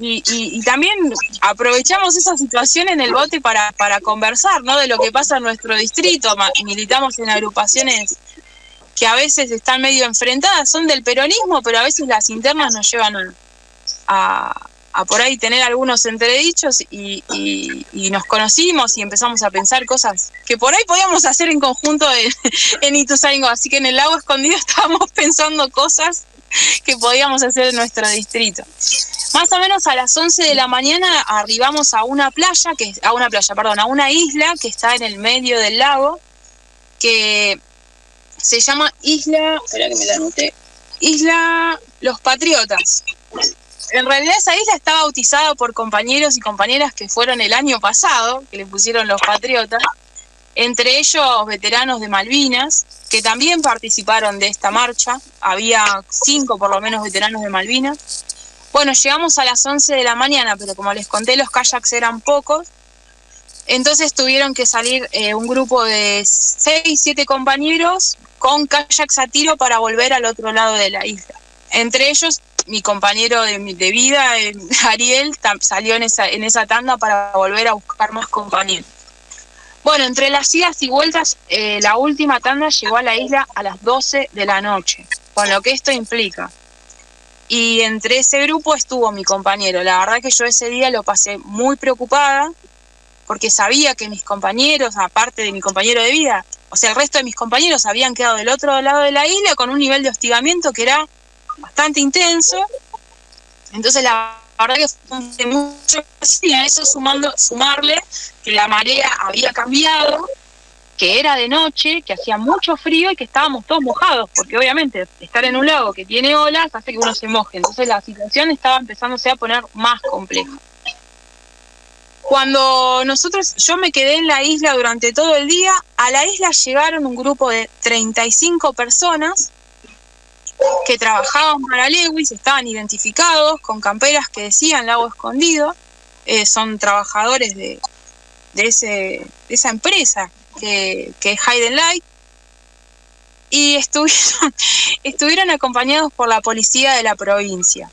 Y también aprovechamos esa situación en el bote para conversar, ¿no? De lo que pasa en nuestro distrito. Militamos en agrupaciones que a veces están medio enfrentadas, son del peronismo, pero a veces las internas nos llevan a por ahí tener algunos entredichos y nos conocimos y empezamos a pensar cosas que por ahí podíamos hacer en conjunto en Ituzaingó. Así que en el lago escondido estábamos pensando cosas que podíamos hacer en nuestro distrito. Más o menos a las 11 de la mañana arribamos a una isla que está en el medio del lago, que se llama Isla Los Patriotas. En realidad esa isla está bautizada por compañeros y compañeras que fueron el año pasado, que le pusieron Los Patriotas, entre ellos veteranos de Malvinas, que también participaron de esta marcha. Había 5 por lo menos veteranos de Malvinas. Bueno, llegamos a las 11 de la mañana, pero como les conté, los kayaks eran pocos. Entonces tuvieron que salir un grupo de 6, 7 compañeros con kayaks a tiro para volver al otro lado de la isla. Entre ellos, mi compañero de vida, Ariel, salió en esa tanda para volver a buscar más compañeros. Bueno, entre las idas y vueltas, la última tanda llegó a la isla a las 12 de la noche, con lo que esto implica. Y entre ese grupo estuvo mi compañero. La verdad que yo ese día lo pasé muy preocupada, porque sabía que mis compañeros, aparte de mi compañero de vida, o sea, el resto de mis compañeros habían quedado del otro lado de la isla con un nivel de hostigamiento que era bastante intenso. Entonces la verdad que fue mucho, y a eso sumarle que la marea había cambiado, que era de noche, que hacía mucho frío y que estábamos todos mojados, porque obviamente estar en un lago que tiene olas hace que uno se moje. Entonces la situación estaba empezándose a poner más compleja. Cuando yo me quedé en la isla durante todo el día, a la isla llegaron un grupo de 35 personas que trabajaban para Lewis, estaban identificados con camperas que decían Lago Escondido, son trabajadores de esa empresa que es Hidden Light, y estuvieron acompañados por la policía de la provincia.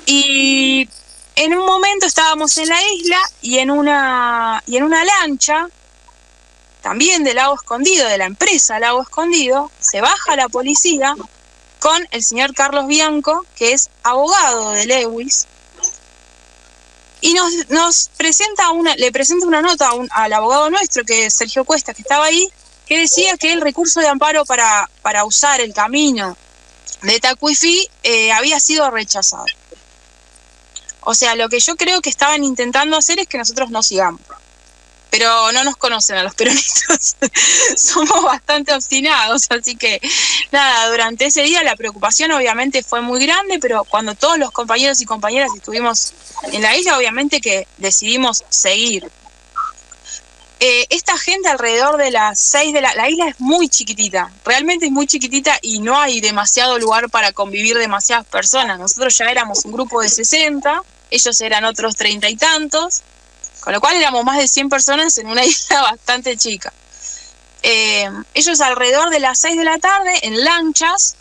Y en un momento estábamos en la isla y en una lancha, también de Lago Escondido, de la empresa Lago Escondido, se baja la policía con el señor Carlos Bianco, que es abogado de Lewis, y le presenta una nota al abogado nuestro, que es Sergio Cuesta, que estaba ahí, que decía que el recurso de amparo para usar el camino de Tacuifí había sido rechazado. O sea, lo que yo creo que estaban intentando hacer es que nosotros no sigamos. Pero no nos conocen a los peronistas, somos bastante obstinados, así que nada, durante ese día la preocupación obviamente fue muy grande, pero cuando todos los compañeros y compañeras estuvimos en la isla, obviamente que decidimos seguir. Esta gente alrededor de las 6 de la isla es muy chiquitita, realmente es muy chiquitita y no hay demasiado lugar para convivir demasiadas personas. Nosotros ya éramos un grupo de 60, ellos eran otros 30 y tantos, con lo cual éramos más de 100 personas en una isla bastante chica. Ellos alrededor de las 6 de la tarde, en lanchas,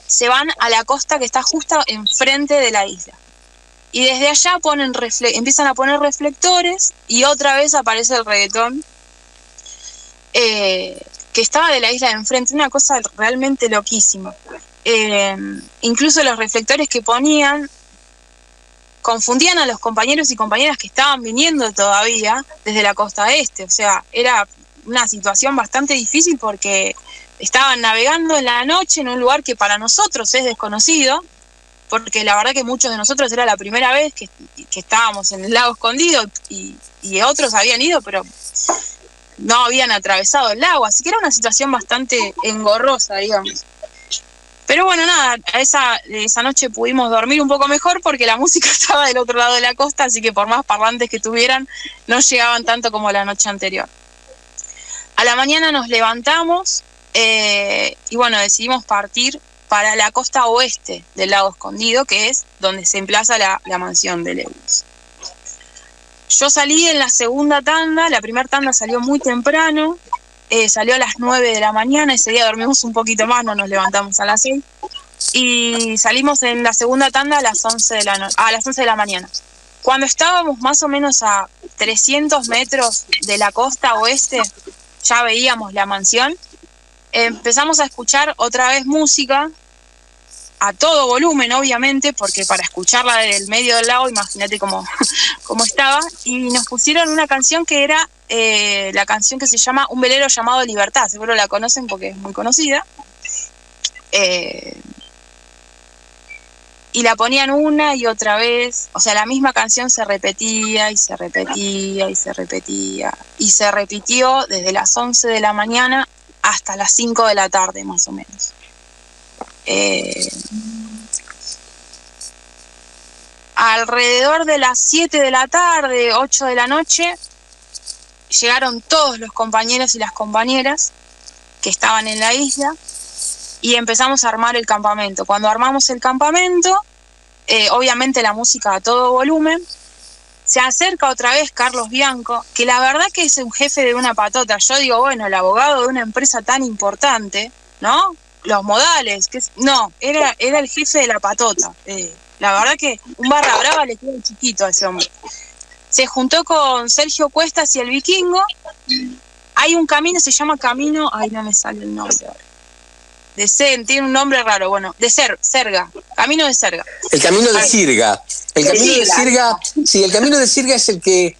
se van a la costa que está justo enfrente de la isla. Y desde allá empiezan a poner reflectores y otra vez aparece el reggaetón que estaba de la isla de enfrente, una cosa realmente loquísima. Incluso los reflectores que ponían confundían a los compañeros y compañeras que estaban viniendo todavía desde la costa este. O sea, era una situación bastante difícil porque estaban navegando en la noche en un lugar que para nosotros es desconocido, porque la verdad que muchos de nosotros era la primera vez que estábamos en el Lago Escondido y otros habían ido, pero no habían atravesado el lago, así que era una situación bastante engorrosa, digamos. Pero bueno, nada, esa noche pudimos dormir un poco mejor porque la música estaba del otro lado de la costa, así que por más parlantes que tuvieran, no llegaban tanto como la noche anterior. A la mañana nos levantamos y bueno, decidimos partir para la costa oeste del Lago Escondido, que es donde se emplaza la mansión de Lewis. Yo salí en la segunda tanda, la primera tanda salió muy temprano, salió a las 9 de la mañana, ese día dormimos un poquito más, no nos levantamos a las 6, y salimos en la segunda tanda a las 11 de la mañana. Cuando estábamos más o menos a 300 metros de la costa oeste, ya veíamos la mansión, empezamos a escuchar otra vez música, a todo volumen obviamente, porque para escucharla del medio del lago, imagínate cómo estaba, y nos pusieron una canción que era la canción que se llama Un velero llamado Libertad, seguro la conocen porque es muy conocida, y la ponían una y otra vez, o sea, la misma canción se repetía y se repetía y se repetía, y se repitió desde las 11 de la mañana hasta las 5 de la tarde más o menos. Alrededor de las 7 de la tarde, 8 de la noche, llegaron todos los compañeros y las compañeras que estaban en la isla y empezamos a armar el campamento. Cuando armamos el campamento, obviamente la música a todo volumen, Se acerca otra vez Carlos Bianco, que la verdad que es un jefe de una patota. Yo digo, bueno, el abogado de una empresa tan importante, ¿no? Los modales, no, era el jefe de la patota. La verdad que un barra brava le queda chiquito a ese hombre. Se juntó con Sergio Cuestas y el Vikingo. Hay un camino, se llama Camino, ay, no me sale el nombre ahora. Tiene un nombre raro, bueno, de Serga, Camino de Serga.
El Camino de Sirga. El Camino de Sirga, sí, el Camino de Sirga es el que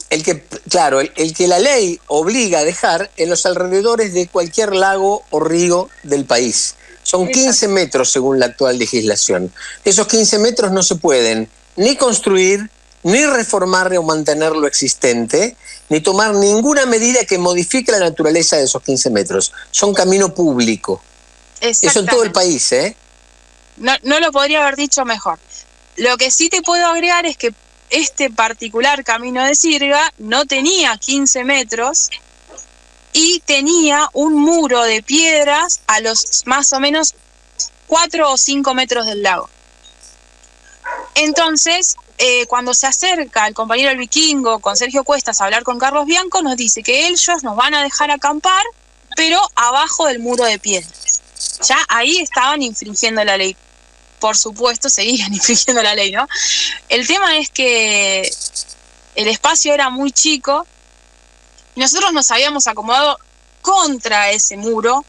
el que la ley obliga a dejar en los alrededores de cualquier lago o río del país. Son 15 metros según la actual legislación. Esos 15 metros no se pueden ni construir, ni reformar o mantener lo existente, ni tomar ninguna medida que modifique la naturaleza de esos 15 metros. Son camino público. Eso en todo el país, ¿eh?
No lo podría haber dicho mejor. Lo que sí te puedo agregar es que este particular Camino de Sirga no tenía 15 metros y tenía un muro de piedras a los más o menos 4 o 5 metros del lago. Entonces, cuando se acerca el compañero El Vikingo con Sergio Cuestas a hablar con Carlos Bianco, nos dice que ellos nos van a dejar acampar, pero abajo del muro de piedras. Ya ahí estaban infringiendo la ley. Por supuesto, seguían infringiendo la ley, ¿no? El tema es que el espacio era muy chico y nosotros nos habíamos acomodado contra ese muro,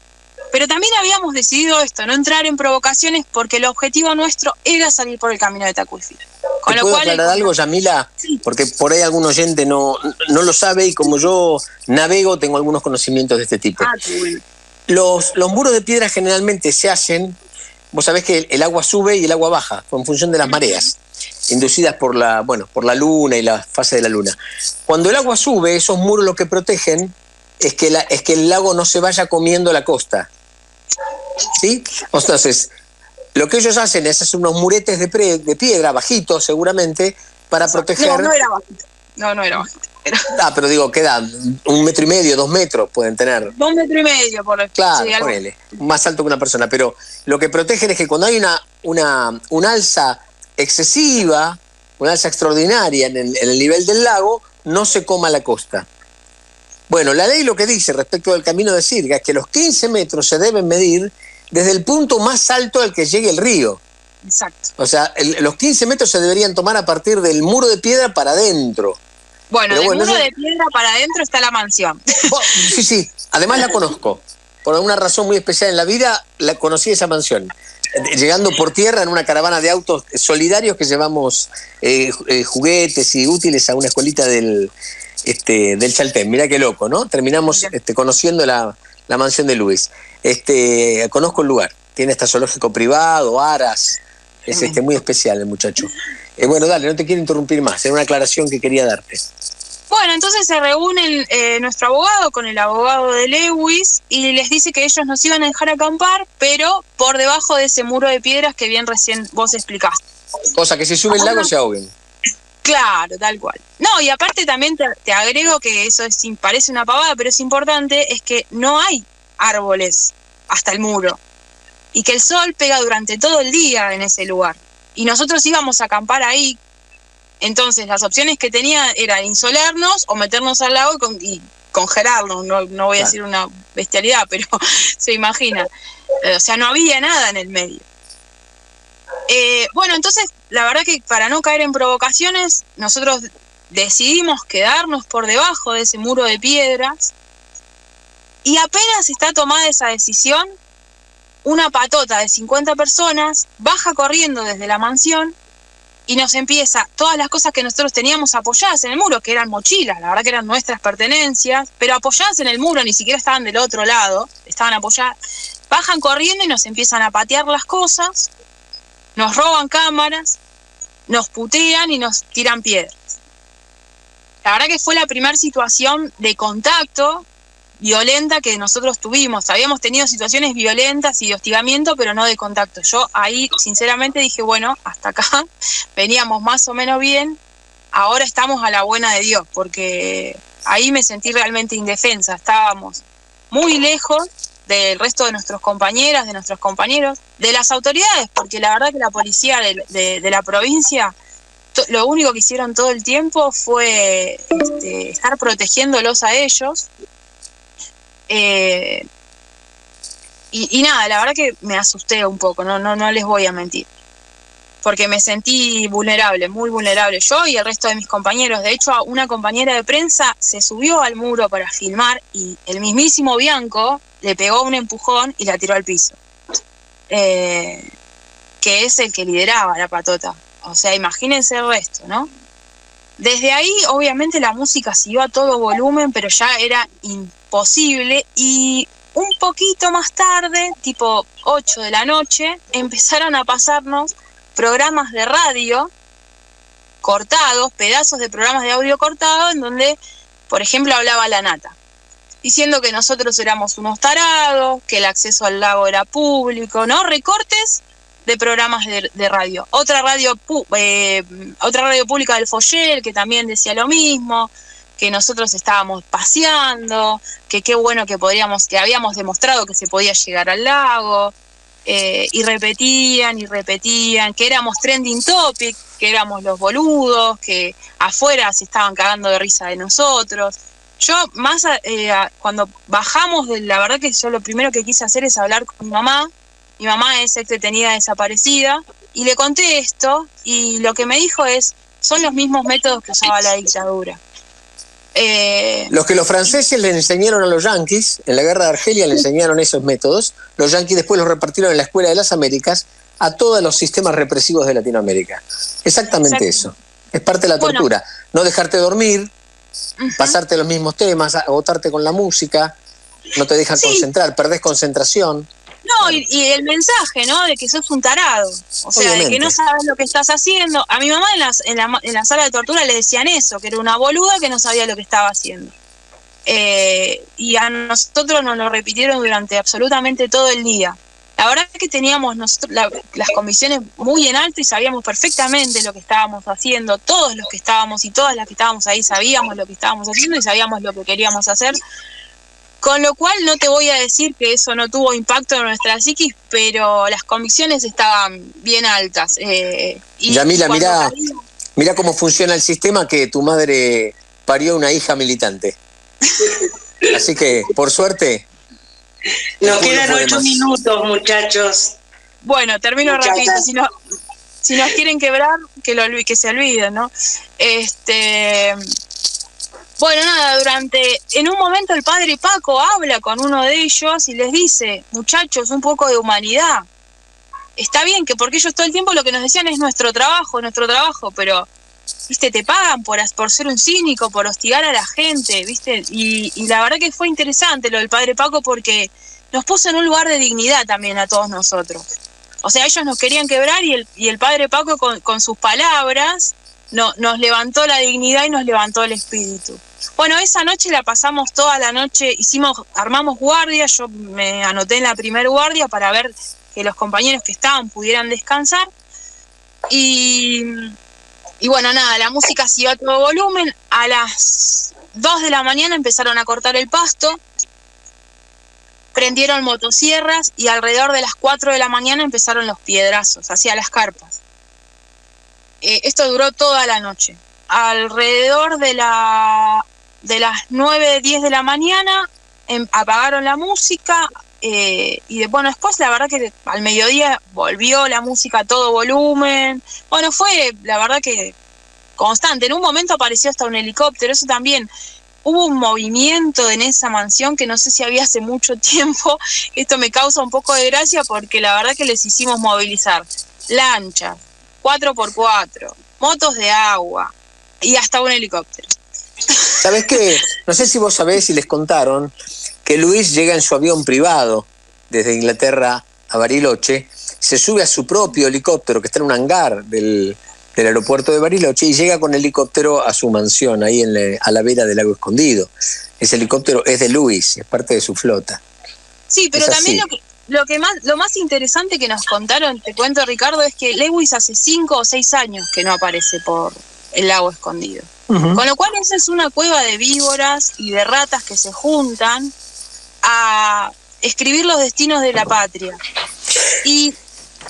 pero también habíamos decidido esto, no entrar en provocaciones, porque el objetivo nuestro era salir por el camino de Tacuifi.
¿Te puedo aclarar algo, Yamila? Sí. Porque por ahí algún oyente no lo sabe y como yo navego tengo algunos conocimientos de este tipo.
Qué bueno.
Los muros de piedra generalmente se hacen, vos sabés que el agua sube y el agua baja, en función de las mareas, inducidas por la luna y la fase de la luna. Cuando el agua sube, esos muros lo que protegen es que el lago no se vaya comiendo la costa. ¿Sí? Entonces, lo que ellos hacen es hacer unos muretes de piedra, bajitos seguramente, para proteger...
No era bajito. No era bajito.
Pero digo, quedan 1,5 metros, 2 metros pueden tener.
2,5 metros, por ejemplo.
Claro,
sí,
ponele, más alto que una persona. Pero lo que protegen es que cuando hay una alza excesiva, una alza extraordinaria en el nivel del lago, no se coma la costa. Bueno, la ley lo que dice respecto del Camino de Sirga es que los 15 metros se deben medir desde el punto más alto al que llegue el río.
Exacto.
O sea, los 15 metros se deberían tomar a partir del muro de piedra para adentro.
Bueno, del muro de piedra para adentro está la mansión.
Sí. Además la conozco. Por alguna razón muy especial en la vida, conocí esa mansión. Llegando por tierra en una caravana de autos solidarios que llevamos juguetes y útiles a una escuelita del Chaltén. Mirá qué loco, ¿no? Terminamos conociendo la mansión de Luis. Conozco el lugar. Tiene hasta zoológico privado, aras. Es muy especial el muchacho. Bueno, dale, no te quiero interrumpir más. Era una aclaración que quería darte.
Bueno, entonces se reúne nuestro abogado con el abogado de Lewis y les dice que ellos nos iban a dejar acampar, pero por debajo de ese muro de piedras que bien recién vos explicaste.
Cosa que si sube el lago se ahoguen.
Claro, tal cual. No, y aparte también te agrego que eso parece una pavada, pero es importante, es que no hay árboles hasta el muro y que el sol pega durante todo el día en ese lugar. Y nosotros íbamos a acampar ahí, entonces las opciones que tenía eran insolarnos o meternos al lago y congelarnos. No voy a decir una bestialidad, pero se imagina. O sea, no había nada en el medio. Bueno, entonces, la verdad que para no caer en provocaciones, nosotros decidimos quedarnos por debajo de ese muro de piedras y apenas está tomada esa decisión, una patota de 50 personas baja corriendo desde la mansión y nos empieza todas las cosas que nosotros teníamos apoyadas en el muro, que eran mochilas, la verdad que eran nuestras pertenencias, pero apoyadas en el muro, ni siquiera estaban del otro lado, estaban apoyadas, bajan corriendo y nos empiezan a patear las cosas, nos roban cámaras, nos putean y nos tiran piedras. La verdad que fue la primera situación de contacto violenta que nosotros tuvimos. Habíamos tenido situaciones violentas y de hostigamiento, pero no de contacto. Yo ahí sinceramente dije, bueno, hasta acá veníamos más o menos bien, ahora estamos a la buena de Dios, porque ahí me sentí realmente indefensa. Estábamos muy lejos del resto de nuestros compañeras, de nuestros compañeros, de las autoridades, porque la verdad que la policía de la provincia lo único que hicieron todo el tiempo fue estar protegiéndolos a ellos. Y nada, la verdad que me asusté un poco, no les voy a mentir. Porque me sentí vulnerable, muy vulnerable, yo y el resto de mis compañeros. De hecho, una compañera de prensa se subió al muro para filmar y el mismísimo Bianco le pegó un empujón y la tiró al piso. Que es el que lideraba la patota. O sea, imagínense el resto, ¿no? Desde ahí, obviamente, la música siguió a todo volumen, pero ya era imposible. Y un poquito más tarde, tipo 8 de la noche, empezaron a pasarnos programas de radio cortados, pedazos de programas de audio cortados, en donde, por ejemplo, hablaba La Nata, diciendo que nosotros éramos unos tarados, que el acceso al lago era público, ¿no? Recortes de programas de radio. Otra radio pública del Foyel, que también decía lo mismo, que nosotros estábamos paseando, que qué bueno que habíamos demostrado que se podía llegar al lago. Y repetían, que éramos trending topic, que éramos los boludos, que afuera se estaban cagando de risa de nosotros. Yo cuando bajamos, la verdad que yo lo primero que quise hacer es hablar con mi mamá. Mi mamá es detenida desaparecida, y le conté esto, y lo que me dijo son los mismos métodos que usaba la dictadura.
Los que los franceses le enseñaron a los yanquis, en la guerra de Argelia le enseñaron esos métodos, los yanquis después los repartieron en la Escuela de las Américas a todos los sistemas represivos de Latinoamérica. Exactamente eso. Es parte de la tortura. No dejarte dormir, pasarte los mismos temas, agotarte con la música, no te dejan concentrar, perdés concentración.
No, y el mensaje, ¿no? De que sos un tarado. O sea, de que no sabes lo que estás haciendo. A mi mamá en la sala de tortura le decían eso, que era una boluda que no sabía lo que estaba haciendo. Y a nosotros nos lo repitieron durante absolutamente todo el día. La verdad es que teníamos nosotros las convicciones muy en alto y sabíamos perfectamente lo que estábamos haciendo. Todos los que estábamos y todas las que estábamos ahí sabíamos lo que estábamos haciendo y sabíamos lo que queríamos hacer. Con lo cual no te voy a decir que eso no tuvo impacto en nuestra psiquis, pero las convicciones estaban bien altas.
Yamila, mirá cómo funciona el sistema, que tu madre parió una hija militante. Así que, por suerte...
Nos quedan 8 minutos, muchachos.
Bueno, termino rapidito. Si nos quieren quebrar, que se olviden, ¿no? Bueno, nada, en un momento el padre Paco habla con uno de ellos y les dice: muchachos, un poco de humanidad. Está bien, que porque ellos todo el tiempo lo que nos decían es nuestro trabajo, pero, viste, te pagan por ser un cínico, por hostigar a la gente, viste, y la verdad que fue interesante lo del padre Paco, porque nos puso en un lugar de dignidad también a todos nosotros. O sea, ellos nos querían quebrar y el padre Paco con sus palabras nos levantó la dignidad y nos levantó el espíritu. Bueno, esa noche la pasamos toda la noche, armamos guardia, yo me anoté en la primer guardia para ver que los compañeros que estaban pudieran descansar. Y bueno, nada, la música siguió a todo volumen. A las 2 de la mañana empezaron a cortar el pasto, prendieron motosierras y alrededor de las 4 de la mañana empezaron los piedrazos hacia las carpas. Esto duró toda la noche. Alrededor de las 9, 10 de la mañana apagaron la música y después la verdad que al mediodía volvió la música a todo volumen. Bueno, fue la verdad que constante. En un momento apareció hasta un helicóptero, eso también. Hubo un movimiento en esa mansión que no sé si había hace mucho tiempo. Esto me causa un poco de gracia porque la verdad que les hicimos movilizar lanchas, 4x4, motos de agua y hasta un helicóptero.
¿Sabés qué? No sé si vos sabés, si les contaron, que Luis llega en su avión privado desde Inglaterra a Bariloche, se sube a su propio helicóptero que está en un hangar del aeropuerto de Bariloche y llega con helicóptero a su mansión ahí a la vera del lago Escondido. Ese helicóptero es de Luis, es parte de su flota.
Sí, pero también lo más interesante que nos contaron, te cuento, Ricardo, es que Lewis hace 5 o 6 años que no aparece por el lago Escondido. Uh-huh. Con lo cual esa es una cueva de víboras y de ratas que se juntan a escribir los destinos de la patria. Y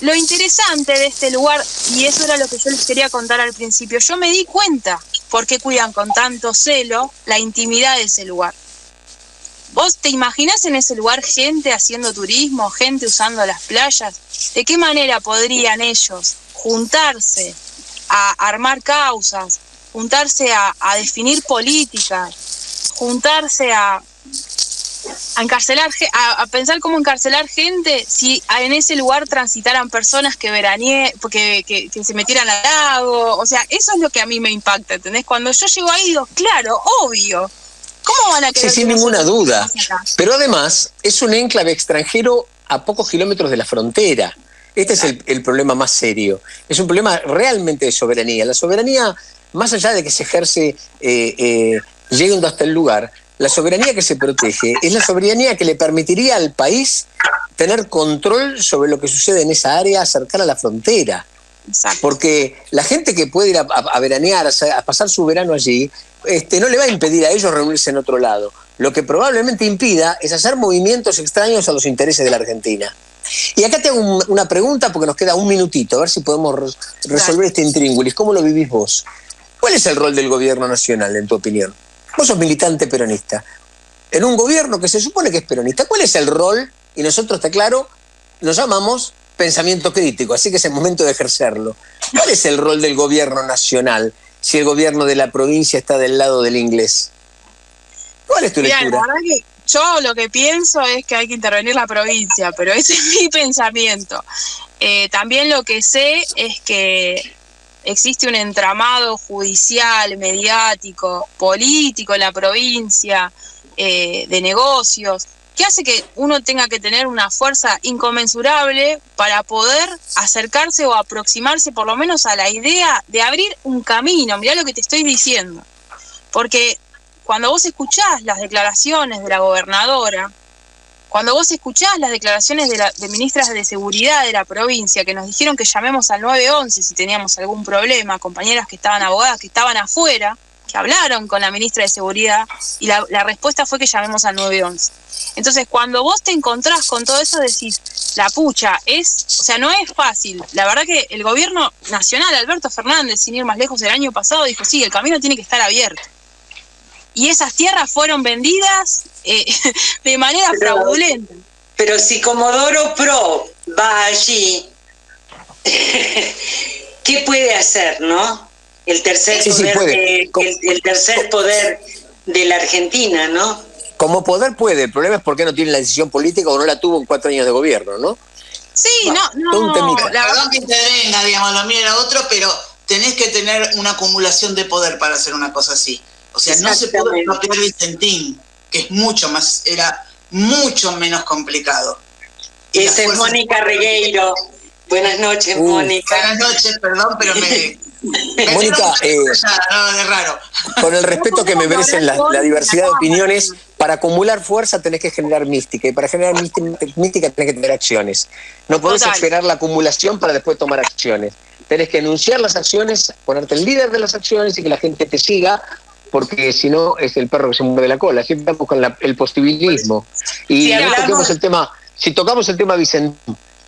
lo interesante de este lugar, y eso era lo que yo les quería contar al principio, yo me di cuenta por qué cuidan con tanto celo la intimidad de ese lugar. ¿Vos te imaginás en ese lugar gente haciendo turismo, gente usando las playas? ¿De qué manera podrían ellos juntarse a armar causas, juntarse a definir políticas, juntarse a encarcelar, a pensar cómo encarcelar gente si en ese lugar transitaran personas que se metieran al lago? O sea, eso es lo que a mí me impacta, ¿entendés? Cuando yo llego ahí digo, claro, obvio. ¿Cómo van a querer?
Sí, sin ninguna duda. Pero además es un enclave extranjero a pocos kilómetros de la frontera. Este es el problema más serio. Es un problema realmente de soberanía. La soberanía, más allá de que se ejerce llegando hasta el lugar, la soberanía que se protege es la soberanía que le permitiría al país tener control sobre lo que sucede en esa área cercana a la frontera.
Exacto.
Porque la gente que puede ir a veranear, a pasar su verano allí, no le va a impedir a ellos reunirse en otro lado. Lo que probablemente impida es hacer movimientos extraños a los intereses de la Argentina. Y acá te hago una pregunta porque nos queda un minutito, a ver si podemos resolver este intríngulis. ¿Cómo lo vivís vos? ¿Cuál es el rol del gobierno nacional, en tu opinión? Vos sos militante peronista. En un gobierno que se supone que es peronista, ¿cuál es el rol? Y nosotros, está claro, lo llamamos pensamiento crítico, así que es el momento de ejercerlo. ¿Cuál es el rol del gobierno nacional si el gobierno de la provincia está del lado del inglés? ¿Cuál es tu lectura?
La verdad que yo lo que pienso es que hay que intervenir la provincia, pero ese es mi pensamiento. También lo que sé es que existe un entramado judicial, mediático, político en la provincia, de negocios, que hace que uno tenga que tener una fuerza inconmensurable para poder acercarse o aproximarse por lo menos a la idea de abrir un camino. Mirá lo que te estoy diciendo. Porque cuando vos escuchás las declaraciones de la gobernadora, cuando vos escuchás las declaraciones de ministras de seguridad de la provincia que nos dijeron que llamemos al 911 si teníamos algún problema, compañeras que estaban abogadas, que estaban afuera, que hablaron con la ministra de seguridad y la respuesta fue que llamemos al 911. Entonces, cuando vos te encontrás con todo eso, decís, la pucha, no es fácil. La verdad que el gobierno nacional, Alberto Fernández, sin ir más lejos, el año pasado dijo, sí, el camino tiene que estar abierto. Y esas tierras fueron vendidas de manera fraudulenta.
Pero si Comodoro Pro va allí, ¿qué puede hacer, no? El tercer poder de la Argentina, ¿no?
Como poder puede, el problema es por qué no tiene la decisión política o no la tuvo en 4 años de gobierno, ¿no?
Sí, no.
Perdón que te venga, digamos, lo mío era otro, pero tenés que tener una acumulación de poder para hacer una cosa así. O sea, no se pudo expropiar Vicentín, que era mucho menos complicado.
Esa es Mónica Regueiro. Buenas noches, Mónica.
Buenas noches, perdón, pero
Mónica,
de raro.
Con el respeto que me merecen la diversidad de opiniones, para acumular fuerza tenés que generar mística, y para generar mística tenés que tener acciones. No podés esperar la acumulación para después tomar acciones. Tenés que enunciar las acciones, ponerte el líder de las acciones y que la gente te siga, porque si no es el perro que se muerde la cola. Siempre estamos con el positivismo. Y si tocamos el tema Vicentín,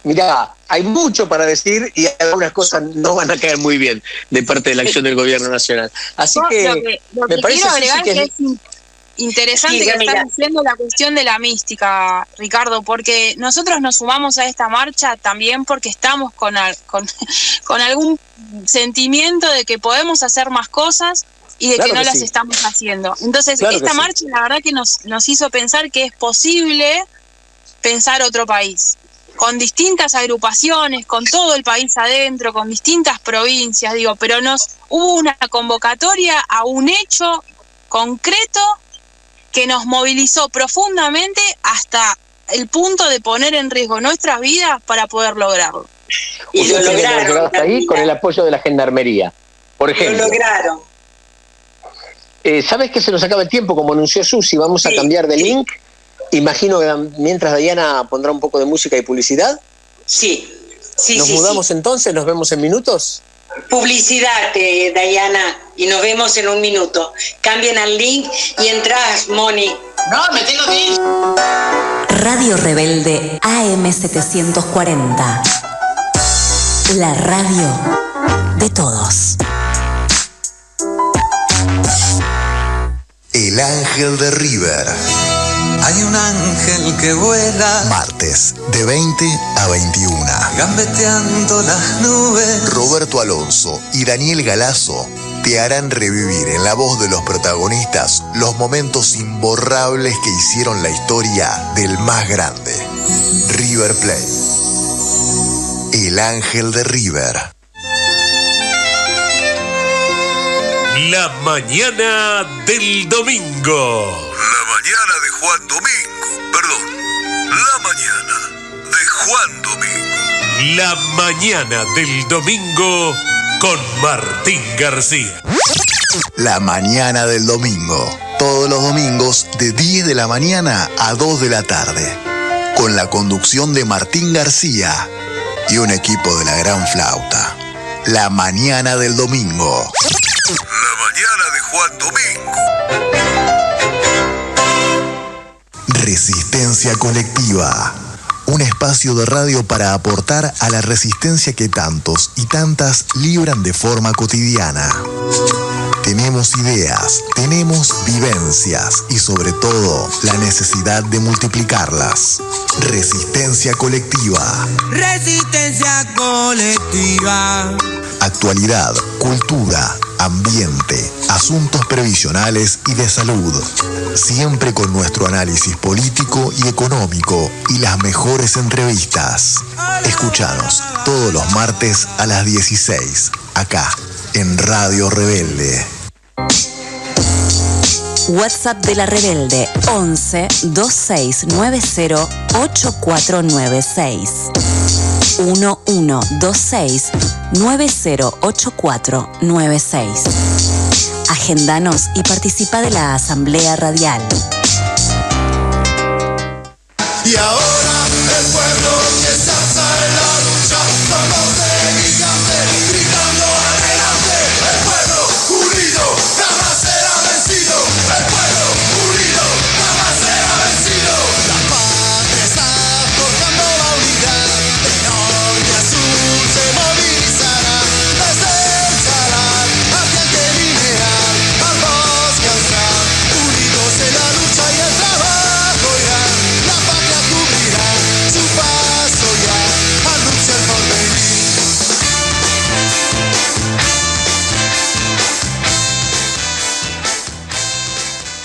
mirá, hay mucho para decir y algunas cosas no van a caer muy bien de parte de la acción del gobierno nacional. Así que me parece
quiero agregar que es interesante que estás diciendo la cuestión de la mística, Ricardo, porque nosotros nos sumamos a esta marcha también porque estamos con algún sentimiento de que podemos hacer más cosas y de que no las estamos haciendo. Entonces, esta marcha la verdad que nos hizo pensar que es posible pensar otro país, con distintas agrupaciones, con todo el país adentro, con distintas provincias, pero hubo una convocatoria a un hecho concreto que nos movilizó profundamente hasta el punto de poner en riesgo nuestras vidas para poder lograrlo.
Y lo lograron.
Hasta ahí con el apoyo de la Gendarmería, por ejemplo.
Lo lograron.
¿Sabes que se nos acaba el tiempo? Como anunció Susi, vamos a cambiar de link. Imagino que mientras Dayana pondrá un poco de música y publicidad.
Sí.
¿Nos mudamos entonces? ¿Nos vemos en minutos?
Publicidad, Dayana, y nos vemos en un minuto. Cambien al link y entras, Moni.
No, me tengo que ir.
Radio Rebelde AM 740. La radio de todos.
El ángel de River.
Hay un ángel que vuela,
Martes, de 20 a 21.
gambeteando las nubes.
Roberto Alonso y Daniel Galazo te harán revivir en la voz de los protagonistas los momentos imborrables que hicieron la historia del más grande, River Plate. El ángel de River.
La mañana del domingo.
La mañana de Juan Domingo. Perdón. La mañana de Juan Domingo.
La mañana del domingo con Martín García.
La mañana del domingo. Todos los domingos de 10 de la mañana a 2 de la tarde. Con la conducción de Martín García y un equipo de la Gran Flauta. La mañana del domingo.
La mañana de Juan Domingo.
Resistencia colectiva. Un espacio de radio para aportar a la resistencia que tantos y tantas libran de forma cotidiana. Tenemos ideas, tenemos vivencias y sobre todo la necesidad de multiplicarlas. Resistencia colectiva.
Resistencia colectiva.
Actualidad, cultura, ambiente, asuntos previsionales y de salud. Siempre con nuestro análisis político y económico y las mejores entrevistas. Escúchanos todos los martes a las 16, acá, en Radio Rebelde.
WhatsApp de La Rebelde 11 2690 8496 1126 908496. Agendanos y participa de la Asamblea Radial.
Y ahora el pueblo que se alza en la lucha, con voz de gigante, gritando adelante. El pueblo unido jamás será vencido. El pueblo unido jamás será vencido. La patria está forjando la unidad. De norte a sur se movilizará. Desde el salar al diente mineral, al bosque austral. Unidos en la lucha y el trabajo irán. La patria cubrirá su paso ya, anuncia el porvenir.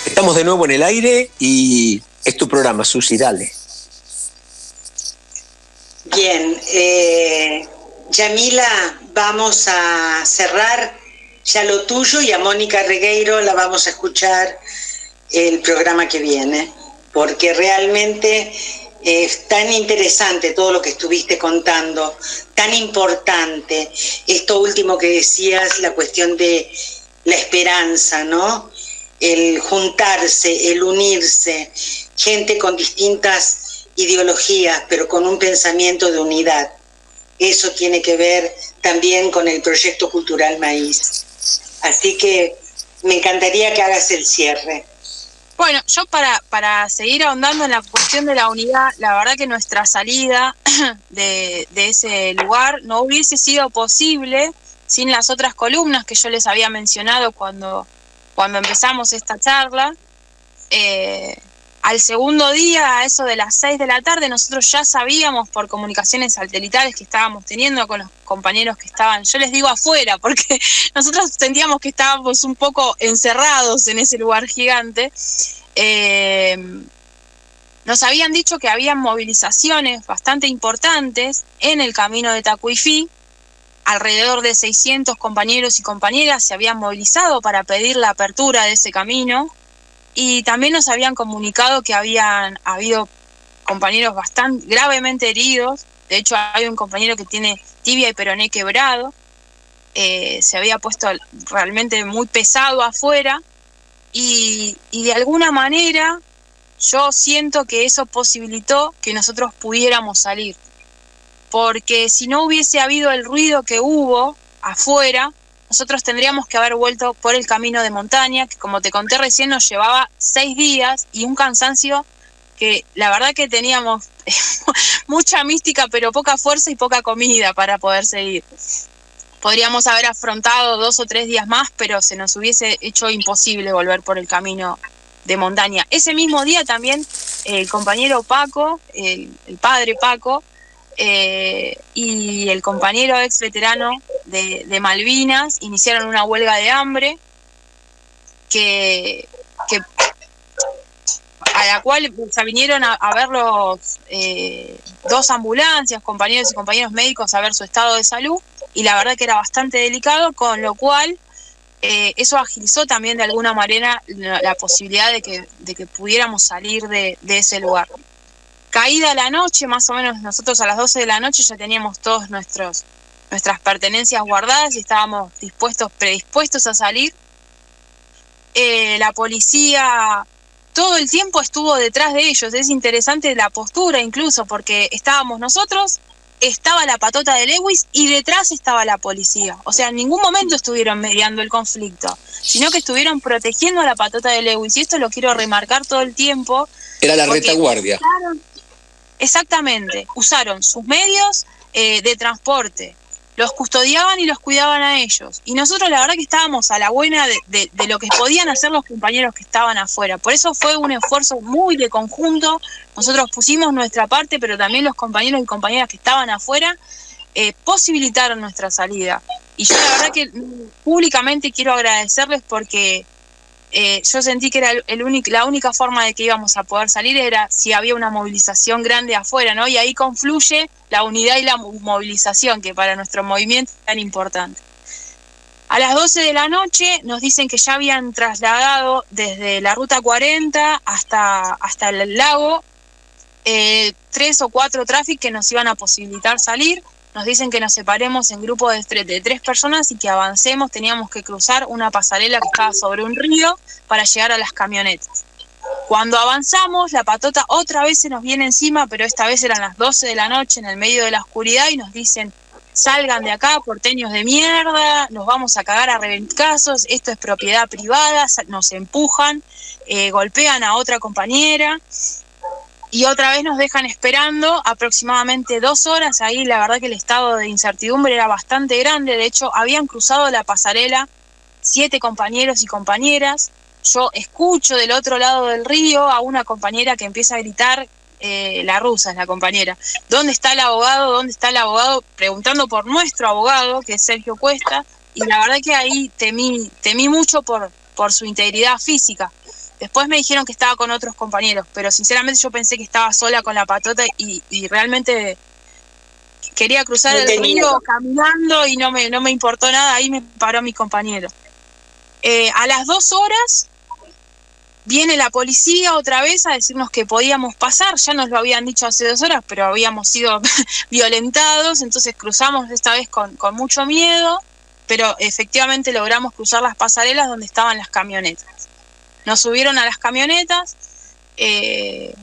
Estamos de nuevo en el aire y es tu programa, Susi, dale.
Bien, Yamila, vamos a cerrar ya lo tuyo y a Mónica Regueiro la vamos a escuchar el programa que viene, porque realmente es tan interesante todo lo que estuviste contando, tan importante, esto último que decías, la cuestión de la esperanza, ¿no? El juntarse, el unirse, gente con distintas ideologías, pero con un pensamiento de unidad. Eso tiene que ver también con el proyecto cultural Maíz. Así que me encantaría que hagas el cierre.
Bueno, yo para seguir ahondando en la cuestión de la unidad, la verdad que nuestra salida de ese lugar no hubiese sido posible sin las otras columnas que yo les había mencionado cuando empezamos esta charla. Al segundo día, a eso de las 6 de la tarde, nosotros ya sabíamos por comunicaciones satelitales que estábamos teniendo con los compañeros que estaban, yo les digo afuera, porque nosotros sentíamos que estábamos un poco encerrados en ese lugar gigante. Nos habían dicho que había movilizaciones bastante importantes en el camino de Tacuifí. Alrededor de 600 compañeros y compañeras se habían movilizado para pedir la apertura de ese camino. Y también nos habían comunicado que habían habido compañeros bastante gravemente heridos. De hecho, hay un compañero que tiene tibia y peroné quebrado. Se había puesto realmente muy pesado afuera. Y de alguna manera yo siento que eso posibilitó que nosotros pudiéramos salir. Porque si no hubiese habido el ruido que hubo afuera, nosotros tendríamos que haber vuelto por el camino de montaña, que como te conté recién nos llevaba 6 días y un cansancio que la verdad que teníamos mucha mística, pero poca fuerza y poca comida para poder seguir. Podríamos haber afrontado 2 o 3 días más, pero se nos hubiese hecho imposible volver por el camino de montaña. Ese mismo día también el compañero Paco, el padre Paco, y el compañero ex veterano de Malvinas iniciaron una huelga de hambre a la cual vinieron a ver los 2 ambulancias, compañeros y compañeros médicos, a ver su estado de salud, y la verdad que era bastante delicado, con lo cual eso agilizó también de alguna manera la posibilidad de que pudiéramos salir de ese lugar. Caída la noche, más o menos nosotros a las 12 de la noche ya teníamos todas nuestras pertenencias guardadas y estábamos predispuestos a salir. La policía todo el tiempo estuvo detrás de ellos. Es interesante la postura incluso, porque estábamos nosotros, estaba la patota de Lewis y detrás estaba la policía. O sea, en ningún momento estuvieron mediando el conflicto, sino que estuvieron protegiendo a la patota de Lewis. Y esto lo quiero remarcar todo el tiempo.
Era la retaguardia.
Exactamente, usaron sus medios de transporte, los custodiaban y los cuidaban a ellos. Y nosotros la verdad que estábamos a la buena de lo que podían hacer los compañeros que estaban afuera. Por eso fue un esfuerzo muy de conjunto. Nosotros pusimos nuestra parte, pero también los compañeros y compañeras que estaban afuera posibilitaron nuestra salida. Y yo la verdad que públicamente quiero agradecerles porque yo sentí que era la única forma de que íbamos a poder salir era si había una movilización grande afuera, ¿no? Y ahí confluye la unidad y la movilización, que para nuestro movimiento es tan importante. A las 12 de la noche nos dicen que ya habían trasladado desde la ruta 40 hasta el lago 3 o 4 tráficos que nos iban a posibilitar salir. Nos dicen que nos separemos en grupos de 3 personas y que avancemos. Teníamos que cruzar una pasarela que estaba sobre un río para llegar a las camionetas. Cuando avanzamos, la patota otra vez se nos viene encima, pero esta vez eran las 12 de la noche en el medio de la oscuridad y nos dicen: salgan de acá, porteños de mierda, nos vamos a cagar a rebencazos, esto es propiedad privada. Nos empujan, golpean a otra compañera. Y otra vez nos dejan esperando aproximadamente 2 horas. Ahí la verdad que el estado de incertidumbre era bastante grande. De hecho, habían cruzado la pasarela 7 compañeros y compañeras. Yo escucho del otro lado del río a una compañera que empieza a gritar, la rusa es la compañera: ¿dónde está el abogado? ¿Dónde está el abogado? Preguntando por nuestro abogado, que es Sergio Cuesta. Y la verdad que ahí temí mucho por su integridad física. Después me dijeron que estaba con otros compañeros, pero sinceramente yo pensé que estaba sola con la patota y realmente quería cruzar el río caminando y no me importó nada. Ahí me paró mi compañero. A las 2 horas viene la policía otra vez a decirnos que podíamos pasar. Ya nos lo habían dicho hace 2 horas, pero habíamos sido violentados, entonces cruzamos esta vez con mucho miedo, pero efectivamente logramos cruzar las pasarelas donde estaban las camionetas. Nos subieron a las camionetas. En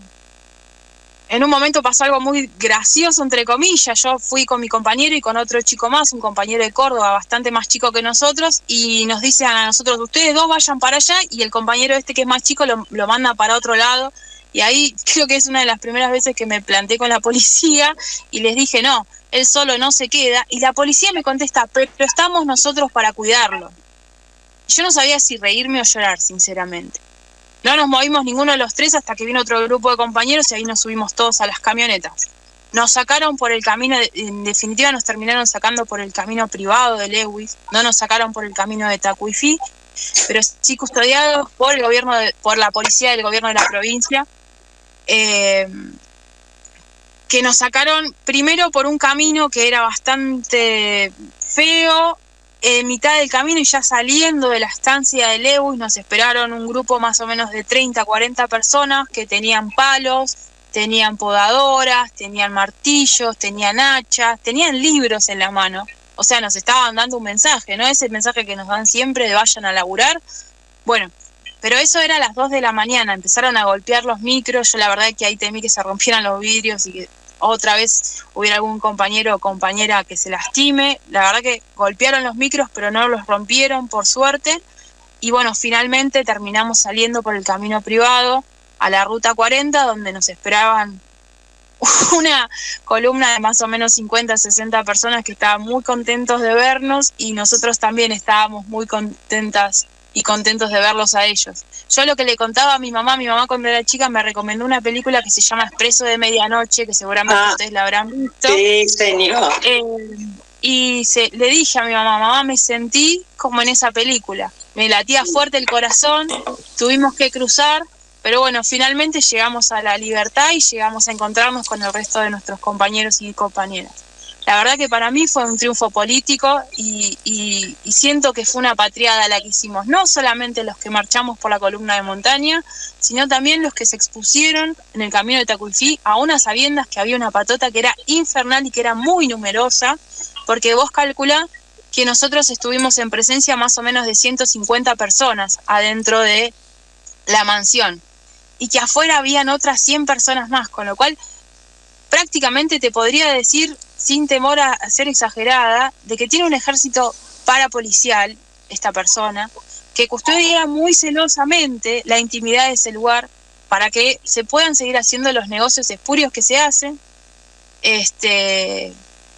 un momento pasó algo muy gracioso, entre comillas. Yo fui con mi compañero y con otro chico más, un compañero de Córdoba, bastante más chico que nosotros, y nos dicen a nosotros: ustedes 2 vayan para allá, y el compañero este que es más chico lo manda para otro lado. Y ahí creo que es una de las primeras veces que me planté con la policía y les dije: no, él solo no se queda. Y la policía me contesta: pero estamos nosotros para cuidarlo. Yo no sabía si reírme o llorar, sinceramente. No nos movimos ninguno de los 3 hasta que vino otro grupo de compañeros y ahí nos subimos todos a las camionetas. Nos sacaron por el camino, en definitiva nos terminaron sacando por el camino privado de Lewis, no nos sacaron por el camino de Tacuifí, pero sí custodiados por el gobierno, por la policía del gobierno de la provincia, que nos sacaron primero por un camino que era bastante feo. En mitad del camino y ya saliendo de la estancia de Lewis nos esperaron un grupo más o menos de 30, 40 personas que tenían palos, tenían podadoras, tenían martillos, tenían hachas, tenían libros en la mano. O sea, nos estaban dando un mensaje, ¿no? Ese mensaje que nos dan siempre de vayan a laburar. Bueno, pero eso era a las 2 de la mañana, empezaron a golpear los micros. Yo la verdad que ahí temí que se rompieran los vidrios y que otra vez hubiera algún compañero o compañera que se lastime. La verdad que golpearon los micros, pero no los rompieron, por suerte. Y bueno, finalmente terminamos saliendo por el camino privado a la ruta 40, donde nos esperaban una columna de más o menos 50, 60 personas que estaban muy contentos de vernos y nosotros también estábamos muy contentas y contentos de verlos a ellos. Yo lo que le contaba a mi mamá cuando era chica me recomendó una película que se llama Expreso de Medianoche, que seguramente ustedes la habrán visto.
Sí, señor.
Le dije a mi mamá, me sentí como en esa película. Me latía fuerte el corazón, tuvimos que cruzar, pero bueno, finalmente llegamos a la libertad y llegamos a encontrarnos con el resto de nuestros compañeros y compañeras. La verdad que para mí fue un triunfo político y siento que fue una patriada la que hicimos, no solamente los que marchamos por la columna de montaña, sino también los que se expusieron en el camino de Tacuifí, a unas sabiendas que había una patota que era infernal y que era muy numerosa, porque vos calculá que nosotros estuvimos en presencia más o menos de 150 personas adentro de la mansión y que afuera habían otras 100 personas más, con lo cual prácticamente te podría decir, sin temor a ser exagerada, de que tiene un ejército parapolicial, esta persona, que custodia muy celosamente la intimidad de ese lugar para que se puedan seguir haciendo los negocios espurios que se hacen.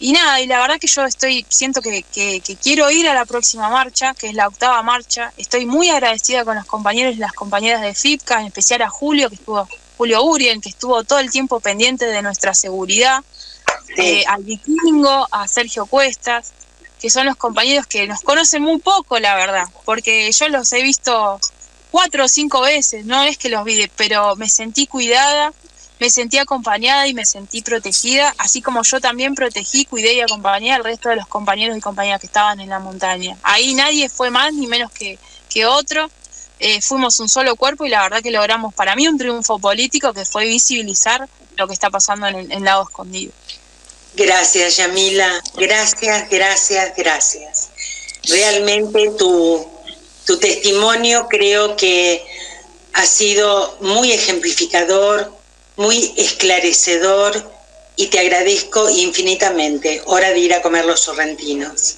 Y nada, y la verdad que yo siento que quiero ir a la próxima marcha, que es la 8ª marcha. Estoy muy agradecida con los compañeros y las compañeras de FIPCA, en especial a Julio Urien, que estuvo todo el tiempo pendiente de nuestra seguridad, al Vikingo, a Sergio Cuestas, que son los compañeros que nos conocen muy poco, la verdad, porque yo los he visto 4 o 5 veces, no es que los vi, pero me sentí cuidada, me sentí acompañada y me sentí protegida, así como yo también protegí, cuidé y acompañé al resto de los compañeros y compañeras que estaban en la montaña. Ahí nadie fue más ni menos que otro. Fuimos un solo cuerpo y la verdad que logramos para mí un triunfo político que fue visibilizar lo que está pasando en Lago Escondido.
Gracias, Yamila. Gracias. Realmente tu testimonio creo que ha sido muy ejemplificador, muy esclarecedor y te agradezco infinitamente. Hora de ir a comer los sorrentinos.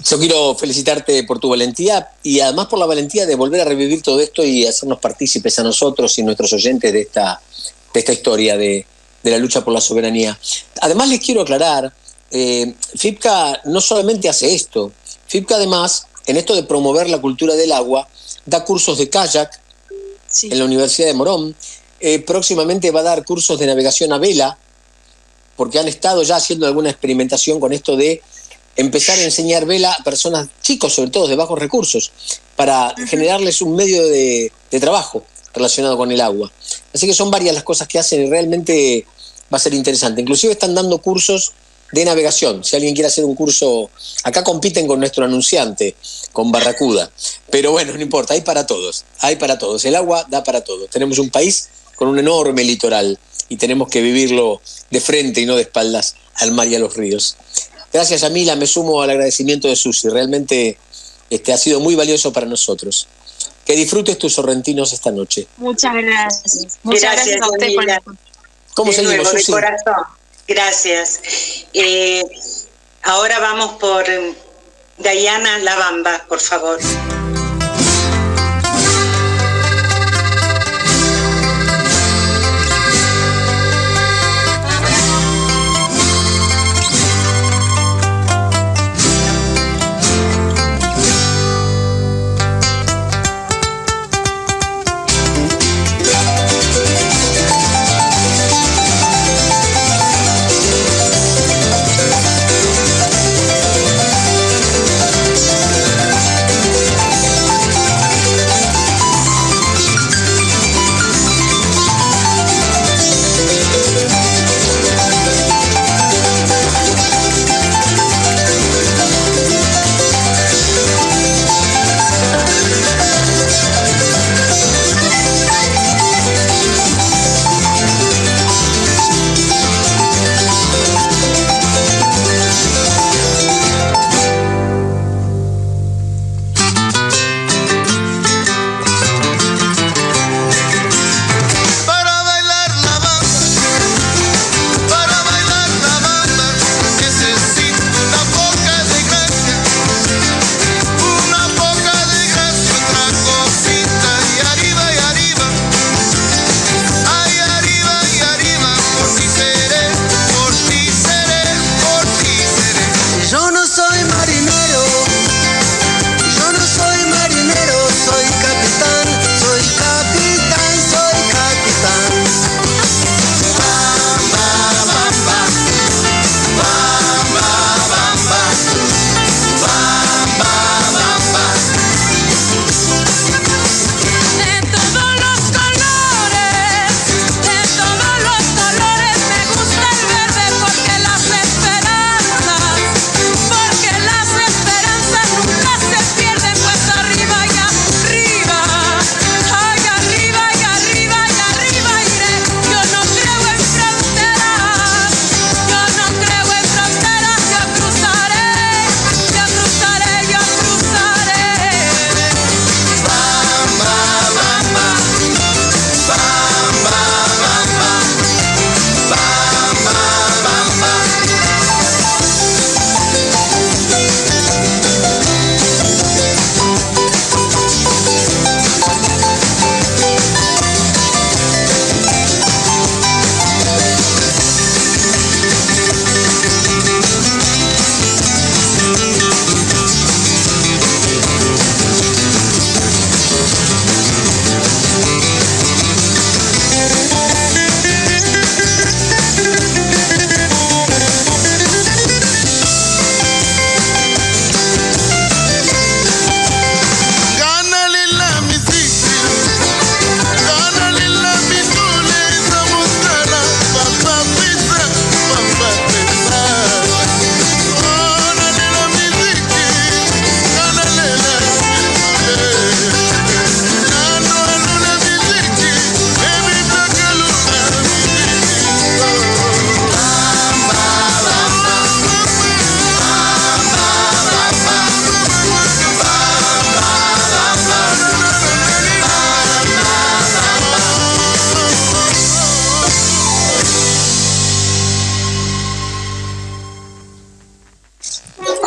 Yo quiero felicitarte por tu valentía y además por la valentía de volver a revivir todo esto y hacernos partícipes a nosotros y nuestros oyentes de esta historia de la lucha por la soberanía. Además les quiero aclarar, FIPCA no solamente hace esto, FIPCA además, en esto de promover la cultura del agua, da cursos de kayak en la Universidad de Morón. Próximamente va a dar cursos de navegación a vela, porque han estado ya haciendo alguna experimentación con esto de empezar a enseñar vela a personas, chicos sobre todo, de bajos recursos, para generarles un medio de trabajo relacionado con el agua. Así que son varias las cosas que hacen y realmente va a ser interesante. Inclusive están dando cursos de navegación. Si alguien quiere hacer un curso, acá compiten con nuestro anunciante, con Barracuda. Pero bueno, no importa, hay para todos. El agua da para todos. Tenemos un país con un enorme litoral y tenemos que vivirlo de frente y no de espaldas al mar y a los ríos. Gracias, Yamila, me sumo al agradecimiento de Susi. Realmente ha sido muy valioso para nosotros. Que disfrutes tus sorrentinos esta noche.
Muchas gracias. Muchas gracias a usted por
¿Cómo seguimos, Susi?
De corazón. Gracias. Ahora vamos por Diana La Bamba, por favor.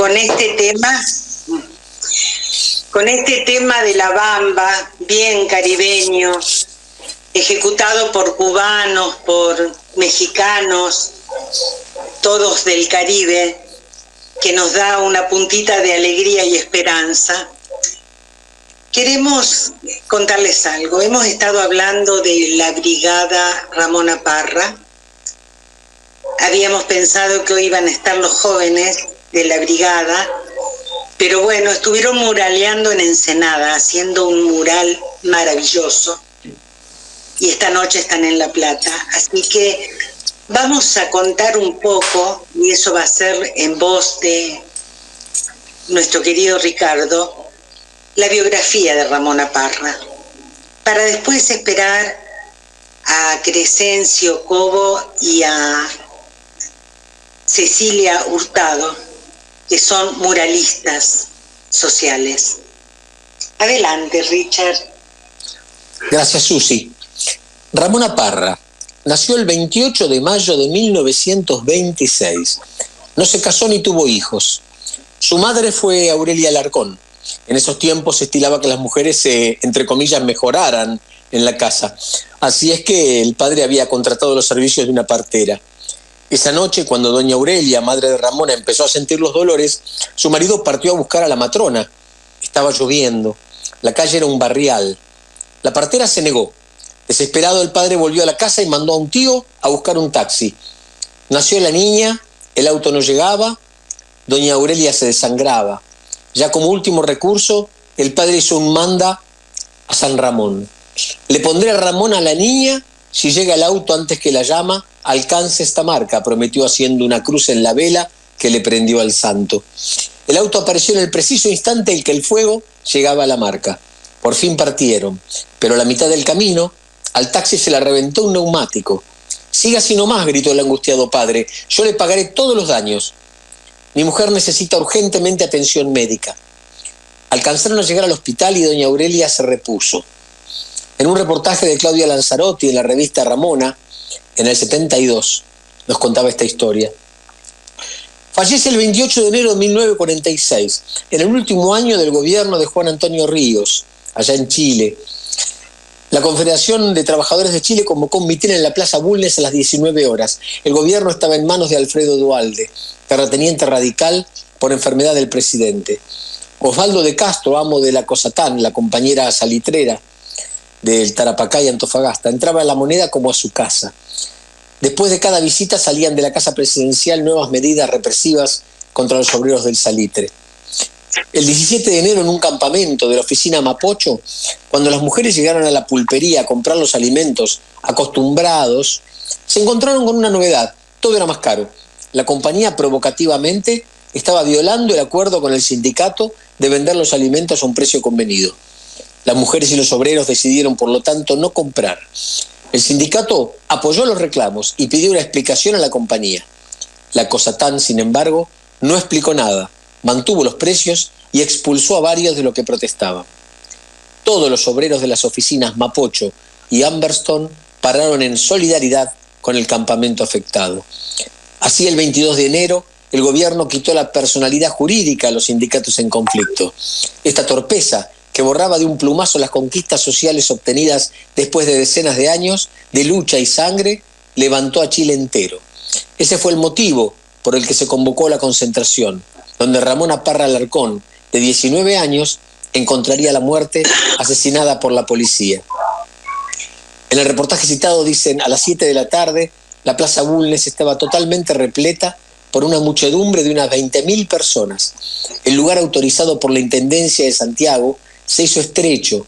con este tema de la bamba, bien caribeño, ejecutado por cubanos, por mexicanos, todos del Caribe, que nos da una puntita de alegría y esperanza. Queremos contarles algo. Hemos estado hablando de la brigada Ramona Parra. Habíamos pensado que hoy iban a estar los jóvenes de la brigada, pero bueno, estuvieron muraleando en Ensenada, haciendo un mural maravilloso, y esta noche están en La Plata. Así que vamos a contar un poco, y eso va a ser en voz de nuestro querido Ricardo, la biografía de Ramona Parra, para después esperar a Crescencio Cobo y a Cecilia Hurtado, que son muralistas sociales. Adelante, Richard.
Gracias, Susi. Ramona Parra nació el 28 de mayo de 1926. No se casó ni tuvo hijos. Su madre fue Aurelia Alarcón. En esos tiempos se estilaba que las mujeres se, entre comillas, mejoraran en la casa. Así es que el padre había contratado los servicios de una partera. Esa noche, cuando doña Aurelia, madre de Ramona, empezó a sentir los dolores, su marido partió a buscar a la matrona. Estaba lloviendo. La calle era un barrial. La partera se negó. Desesperado, el padre volvió a la casa y mandó a un tío a buscar un taxi. Nació la niña, el auto no llegaba, doña Aurelia se desangraba. Ya como último recurso, el padre hizo un manda a San Ramón. Le pondré a Ramón a la niña si llega el auto antes que la llama, alcance esta marca, prometió haciendo una cruz en la vela que le prendió al santo. El auto apareció en el preciso instante en que el fuego llegaba a la marca. Por fin partieron, pero a la mitad del camino, al taxi se le reventó un neumático. Siga así nomás, gritó el angustiado padre, yo le pagaré todos los daños. Mi mujer necesita urgentemente atención médica. Alcanzaron a llegar al hospital y doña Aurelia se repuso. En un reportaje de Claudia Lanzarotti en la revista Ramona, en el 72, nos contaba esta historia. Fallece el 28 de enero de 1946, en el último año del gobierno de Juan Antonio Ríos, allá en Chile. La Confederación de Trabajadores de Chile convocó un mitin en la Plaza Bulnes a las 19 horas. El gobierno estaba en manos de Alfredo Duhalde, terrateniente radical por enfermedad del presidente. Osvaldo de Castro, amo de la Cosatán, la compañera salitrera del Tarapacá y Antofagasta, entraba a La Moneda como a su casa. Después de cada visita salían de la casa presidencial nuevas medidas represivas contra los obreros del salitre. El 17 de enero, en un campamento de la oficina Mapocho, cuando las mujeres llegaron a la pulpería a comprar los alimentos acostumbrados, se encontraron con una novedad: todo era más caro. La compañía provocativamente estaba violando el acuerdo con el sindicato de vender los alimentos a un precio convenido. Las mujeres y los obreros decidieron, por lo tanto, no comprar. El sindicato apoyó los reclamos y pidió una explicación a la compañía. La Cosatán, sin embargo, no explicó nada, mantuvo los precios y expulsó a varios de los que protestaban. Todos los obreros de las oficinas Mapocho y Amberstone pararon en solidaridad con el campamento afectado. Así, el 22 de enero, el gobierno quitó la personalidad jurídica a los sindicatos en conflicto. Esta torpeza, que borraba de un plumazo las conquistas sociales obtenidas después de decenas de años de lucha y sangre, levantó a Chile entero. Ese fue el motivo por el que se convocó la concentración, donde Ramona Parra Alarcón, de 19 años, encontraría la muerte asesinada por la policía. En el reportaje citado dicen: a las 7 de la tarde, la Plaza Bulnes estaba totalmente repleta por una muchedumbre de unas 20.000 personas. El lugar autorizado por la Intendencia de Santiago se hizo estrecho.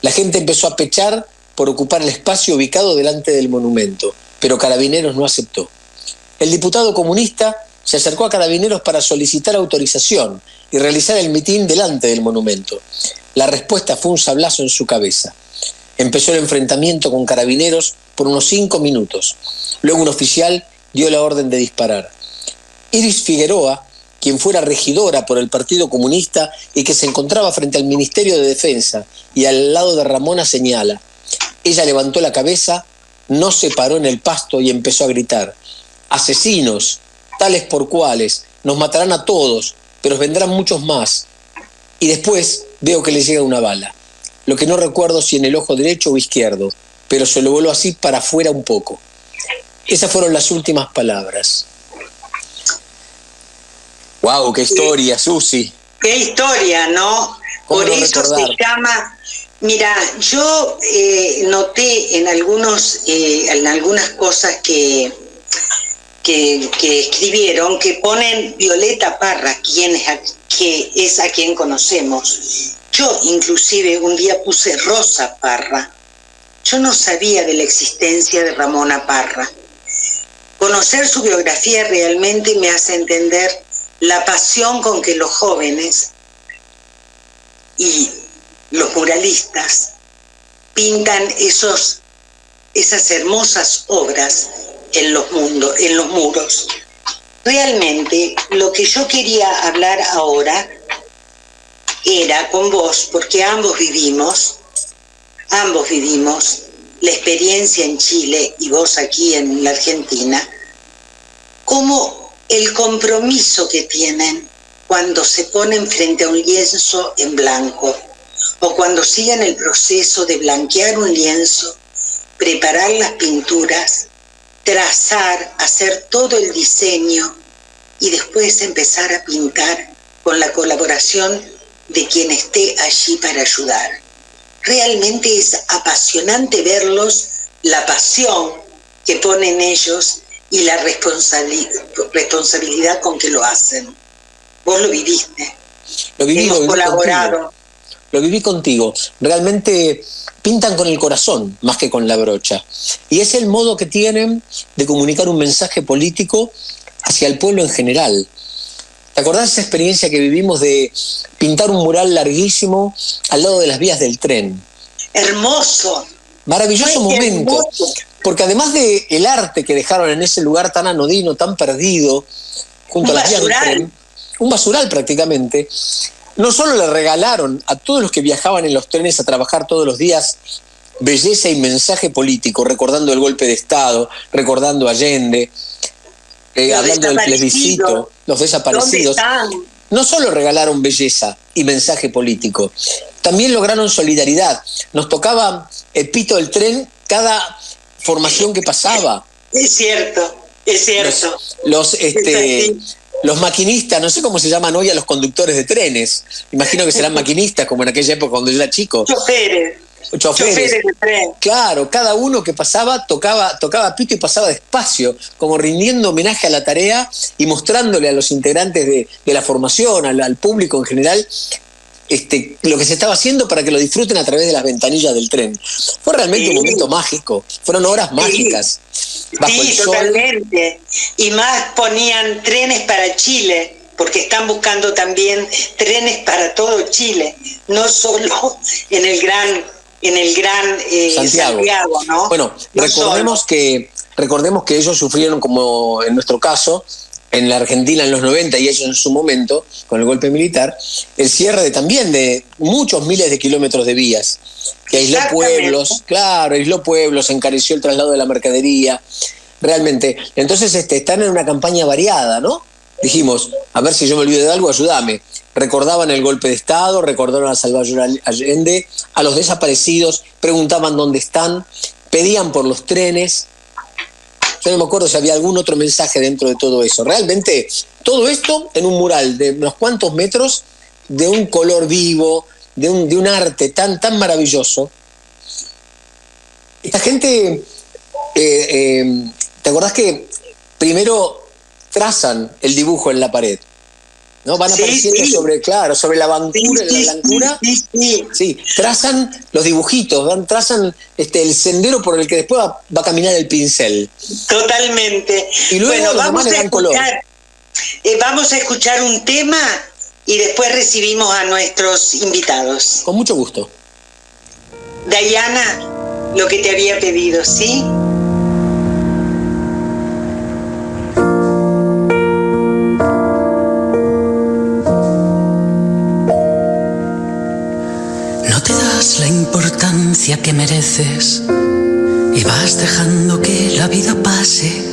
La gente empezó a pechar por ocupar el espacio ubicado delante del monumento, pero Carabineros no aceptó. El diputado comunista se acercó a Carabineros para solicitar autorización y realizar el mitin delante del monumento. La respuesta fue un sablazo en su cabeza. Empezó el enfrentamiento con Carabineros por unos 5 minutos. Luego un oficial dio la orden de disparar. Iris Figueroa, quien fuera regidora por el Partido Comunista y que se encontraba frente al Ministerio de Defensa y al lado de Ramona, señala: ella levantó la cabeza, no se paró en el pasto y empezó a gritar: asesinos, tales por cuales, nos matarán a todos, pero vendrán muchos más. Y después veo que le llega una bala. Lo que no recuerdo si en el ojo derecho o izquierdo, pero se lo voló así para afuera un poco. Esas fueron las últimas palabras. ¡Wow! ¡Qué historia, Susi!
¡Qué historia!, ¿no? Por eso se llama... Mira, yo noté en algunas cosas que escribieron, que ponen Violeta Parra, que es a quien conocemos. Yo inclusive un día puse Rosa Parra. Yo no sabía de la existencia de Ramona Parra. Conocer su biografía realmente me hace entender la pasión con que los jóvenes y los muralistas pintan esas hermosas obras en los muros. Realmente lo que yo quería hablar ahora era con vos, porque ambos vivimos la experiencia en Chile y vos aquí en la Argentina, como el compromiso que tienen cuando se ponen frente a un lienzo en blanco, o cuando siguen el proceso de blanquear un lienzo, preparar las pinturas, trazar, hacer todo el diseño y después empezar a pintar con la colaboración de quien esté allí para ayudar. Realmente es apasionante verlos, la pasión que ponen ellos y la responsabilidad con que lo hacen. Vos lo viviste. Hemos colaborado.
Lo viví contigo. Realmente pintan con el corazón más que con la brocha. Y es el modo que tienen de comunicar un mensaje político hacia el pueblo en general. ¿Te acordás esa experiencia que vivimos de pintar un mural larguísimo al lado de las vías del tren?
Hermoso.
Maravilloso momento. Hermoso. Porque además del arte que dejaron en ese lugar tan anodino, tan perdido, junto a las vías del tren, un basural prácticamente, no solo le regalaron a todos los que viajaban en los trenes a trabajar todos los días belleza y mensaje político, recordando el golpe de Estado, recordando a Allende, hablando del plebiscito, los desaparecidos. No solo regalaron belleza y mensaje político, también lograron solidaridad. Nos tocaba el pito del tren cada formación que pasaba.
Es cierto, es cierto.
Los maquinistas, no sé cómo se llaman hoy a los conductores de trenes. Imagino que serán maquinistas, como en aquella época cuando yo era chico. Choferes de tren. Claro, cada uno que pasaba tocaba pito y pasaba despacio, como rindiendo homenaje a la tarea y mostrándole a los integrantes de la formación, al público en general, lo que se estaba haciendo para que lo disfruten a través de las ventanillas del tren. Fue realmente un momento mágico, fueron horas mágicas. Bajo el sol.
Totalmente. Y más ponían trenes para Chile, porque están buscando también trenes para todo Chile, no solo en el gran Santiago, ¿no?
Bueno, recordemos que ellos sufrieron, como en nuestro caso, en la Argentina en los 90 y ellos en su momento, con el golpe militar, el cierre también de muchos miles de kilómetros de vías, que aisló pueblos, encareció el traslado de la mercadería, realmente. Entonces están en una campaña variada, ¿no? Dijimos, a ver si yo me olvido de algo, ayúdame. Recordaban el golpe de Estado, recordaron a Salvador Allende, a los desaparecidos, preguntaban dónde están, pedían por los trenes. Yo no me acuerdo si había algún otro mensaje dentro de todo eso. Realmente, todo esto en un mural de unos cuantos metros, de un color vivo, de un arte tan maravilloso. Esta gente, ¿te acordás que primero trazan el dibujo en la pared? ¿No? Van apareciendo sobre la blancura. Sí, trazan los dibujitos, trazan el sendero por el que después va a caminar el pincel.
Totalmente.
Y luego los demás le dan color.
Vamos a escuchar un tema y después recibimos a nuestros invitados.
Con mucho gusto.
Diana, lo que te había pedido, ¿sí?
La importancia que mereces y vas dejando que la vida pase.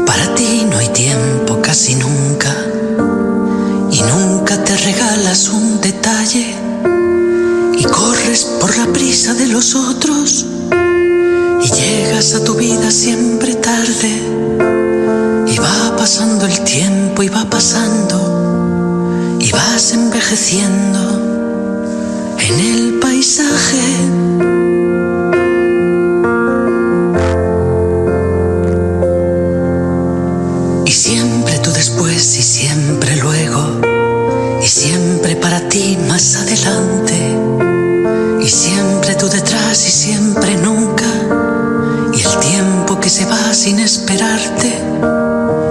Para ti no hay tiempo casi nunca regalas un detalle y corres por la prisa de los otros y llegas a tu vida siempre tarde y va pasando el tiempo y va pasando y vas envejeciendo en el paisaje. Y siempre tú después y siempre luego y siempre para ti más adelante y siempre tú detrás y siempre nunca y el tiempo que se va sin esperarte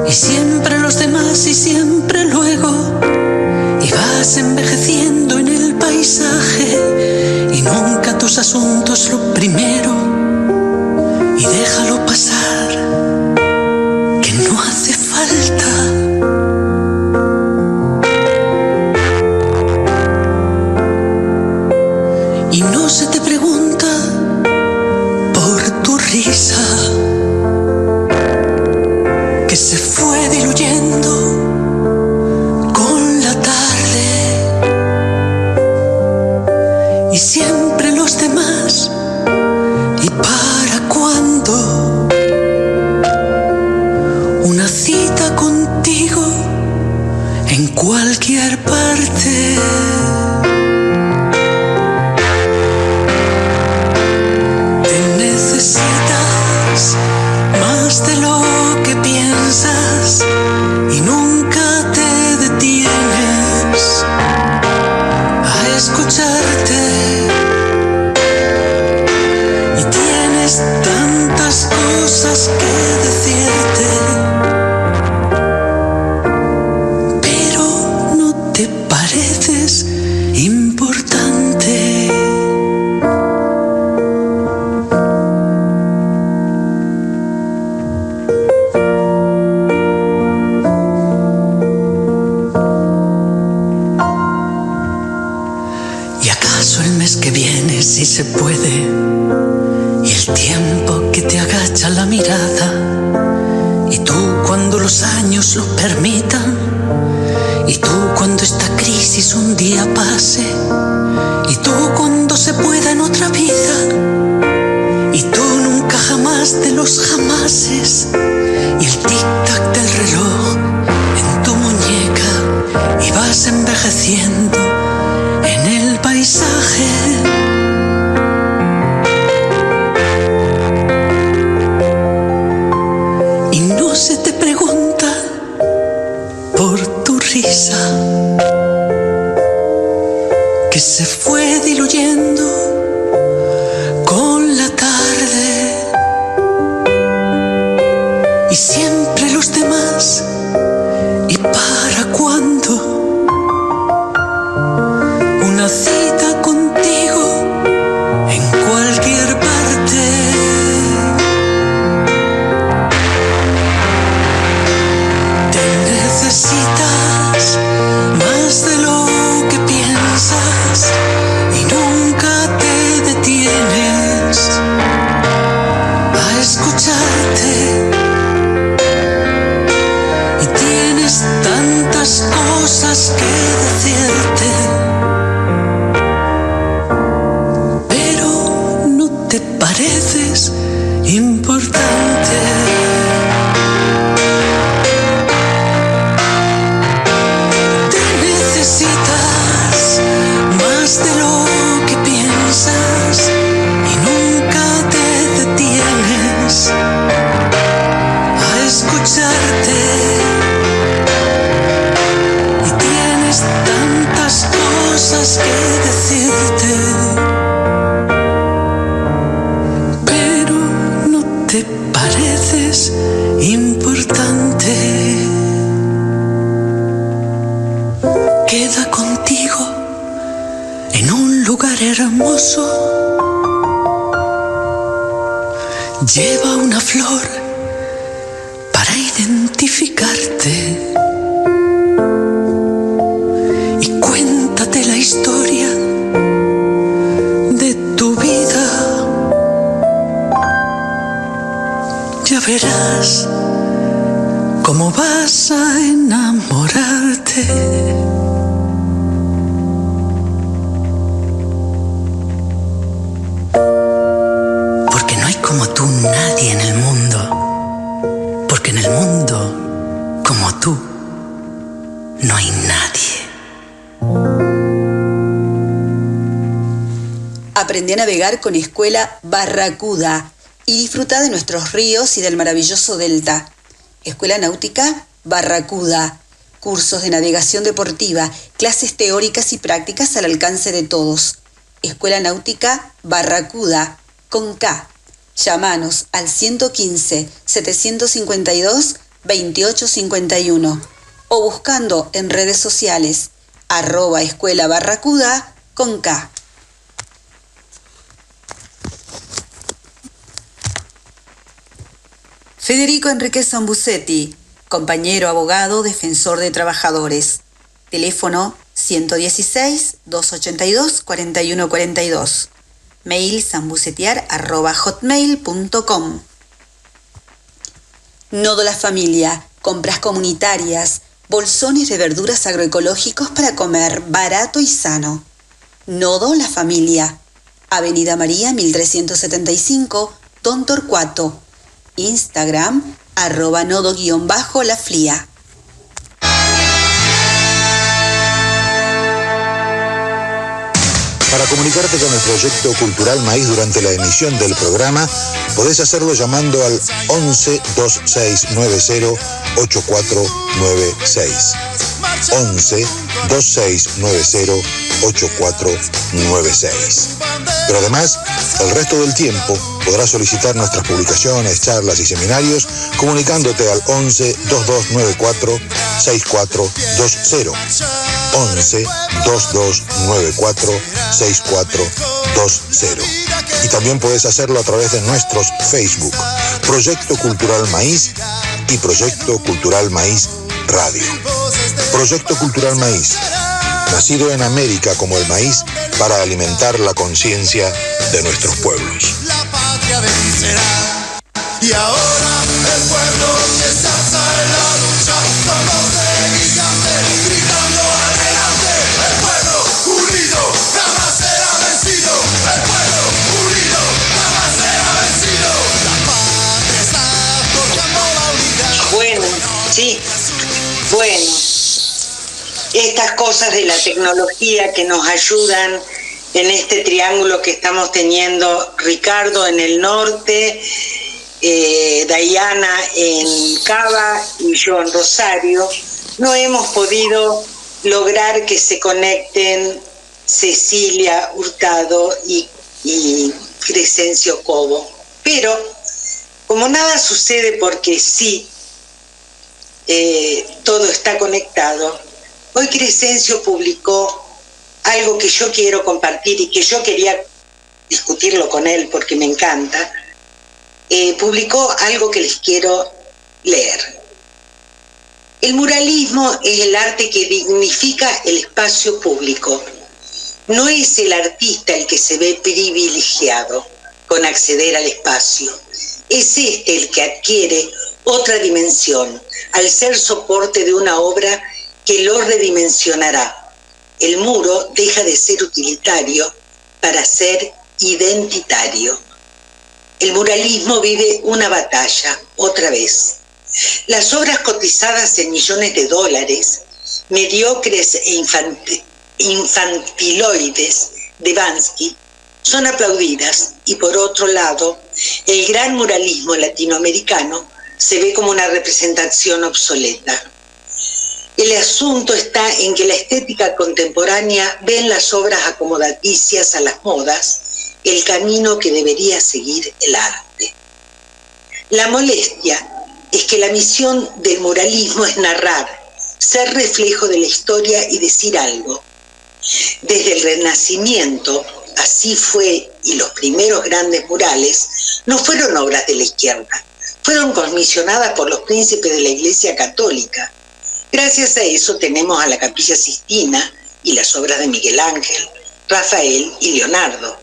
y siempre los demás y siempre luego y vas envejeciendo en el paisaje y nunca tus asuntos lo primero y déjalo pasar que no hace falta. Y no se te pregunta por tu risa que se fue diluyendo con la tarde y siempre los demás y para cuándo una cita contigo en cualquier parte. Necesitas más de lo que piensas y nunca te detienes a escucharte y tienes tantas cosas que decirte, pero no te pareces importante. Que viene si se puede y el tiempo que te agacha la mirada y tú cuando los años lo permitan y tú cuando esta crisis un día pase y tú cuando se pueda en otra vida y tú nunca jamás de los jamases y el tic-tac del reloj en tu muñeca y vas envejeciendo en el paisaje. Y no se te pregunta por tu risa que se fue diluyendo con la tarde y siempre los demás y para cuándo una cita contigo en cualquier parte. Te necesitas más de lo que piensas y nunca te detienes a escucharte y tienes tantas cosas que decirte. Te pareces importante. Te necesitas más de lo que piensas y nunca te detienes a escucharte y tienes tantas cosas que decirte. Te pareces importante. Queda contigo en un lugar hermoso. Lleva una flor para identificarte y cuéntate la historia de tu vida. Ya verás cómo vas a enamorarte. no hay nadie.
Aprendí a navegar con Escuela Barracuda y disfruta de nuestros ríos y del maravilloso delta. Escuela Náutica Barracuda. Cursos de navegación deportiva, clases teóricas y prácticas al alcance de todos. Escuela Náutica Barracuda, con K. Llámanos al 115-752-2851 o buscando en redes sociales @Escuela Barracuda con K. Federico Enríquez Zambucetti, compañero abogado, defensor de trabajadores. Teléfono 116-282-4142. Mail zambucetear@hotmail.com. Nodo La Familia, compras comunitarias, bolsones de verduras agroecológicos para comer barato y sano. Nodo La Familia, Avenida María 1375, Don Torcuato. Instagram @nodo_laflia.
Para comunicarte con el proyecto Cultural Maíz durante la emisión del programa, podés hacerlo llamando al 11 2690 8496. 11 2690 8496. Pero además, el resto del tiempo podrás solicitar nuestras publicaciones, charlas y seminarios comunicándote al 11 2294 6420. 11 2294 6420. Y también puedes hacerlo a través de nuestros Facebook, Proyecto Cultural Maíz y Proyecto Cultural Maíz Radio. Proyecto Cultural Maíz, nacido en América como el maíz para alimentar la conciencia de nuestros pueblos.
La patria vencerá. Y ahora el pueblo que se alza en la lucha con voz de gigante, gritando adelante. El pueblo unido jamás será vencido. El pueblo unido jamás será vencido. La patria está forjando la unidad.
Bueno, sí, bueno. Estas cosas de la tecnología que nos ayudan en este triángulo que estamos teniendo, Ricardo en el norte, Dayana en Cava y yo en Rosario, no hemos podido lograr que se conecten Cecilia Hurtado y Crescencio Cobo. Pero como nada sucede porque sí, todo está conectado, hoy Crescencio publicó algo que yo quiero compartir y que yo quería discutirlo con él porque me encanta. Publicó algo que les quiero leer. El muralismo es el arte que dignifica el espacio público. No es el artista el que se ve privilegiado con acceder al espacio. Es este el que adquiere otra dimensión al ser soporte de una obra que lo redimensionará. El muro deja de ser utilitario para ser identitario. El muralismo vive una batalla, otra vez. Las obras cotizadas en millones de dólares, mediocres e infantiloides de Bansky, son aplaudidas y por otro lado, el gran muralismo latinoamericano se ve como una representación obsoleta. El asunto está en que la estética contemporánea ve en las obras acomodaticias a las modas el camino que debería seguir el arte. La molestia es que la misión del muralismo es narrar, ser reflejo de la historia y decir algo. Desde el Renacimiento, así fue, y los primeros grandes murales no fueron obras de la izquierda, fueron comisionadas por los príncipes de la Iglesia Católica. Gracias a eso tenemos a la Capilla Sixtina y las obras de Miguel Ángel, Rafael y Leonardo.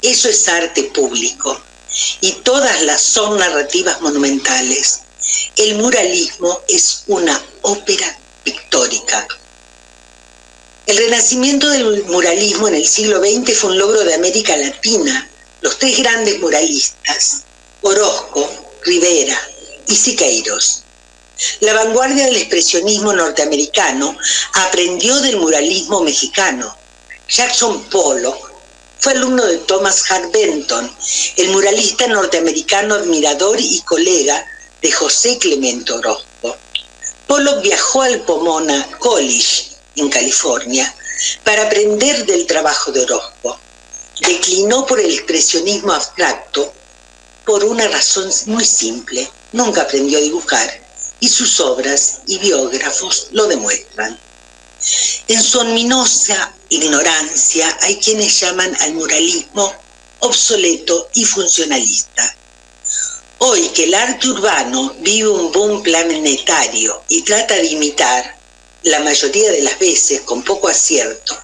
Eso es arte público y todas las son narrativas monumentales. El muralismo es una ópera pictórica. El renacimiento del muralismo en el siglo XX fue un logro de América Latina. Los tres grandes muralistas, Orozco, Rivera y Siqueiros, La vanguardia del expresionismo norteamericano aprendió del muralismo mexicano. Jackson Pollock fue alumno de Thomas Hart Benton, el muralista norteamericano admirador y colega de José Clemente Orozco. Pollock viajó al Pomona College, en California, para aprender del trabajo de Orozco. Declinó por el expresionismo abstracto por una razón muy simple: nunca aprendió a dibujar, y sus obras y biógrafos lo demuestran. En su ominosa ignorancia hay quienes llaman al muralismo obsoleto y funcionalista. Hoy que el arte urbano vive un boom planetario y trata de imitar, la mayoría de las veces con poco acierto,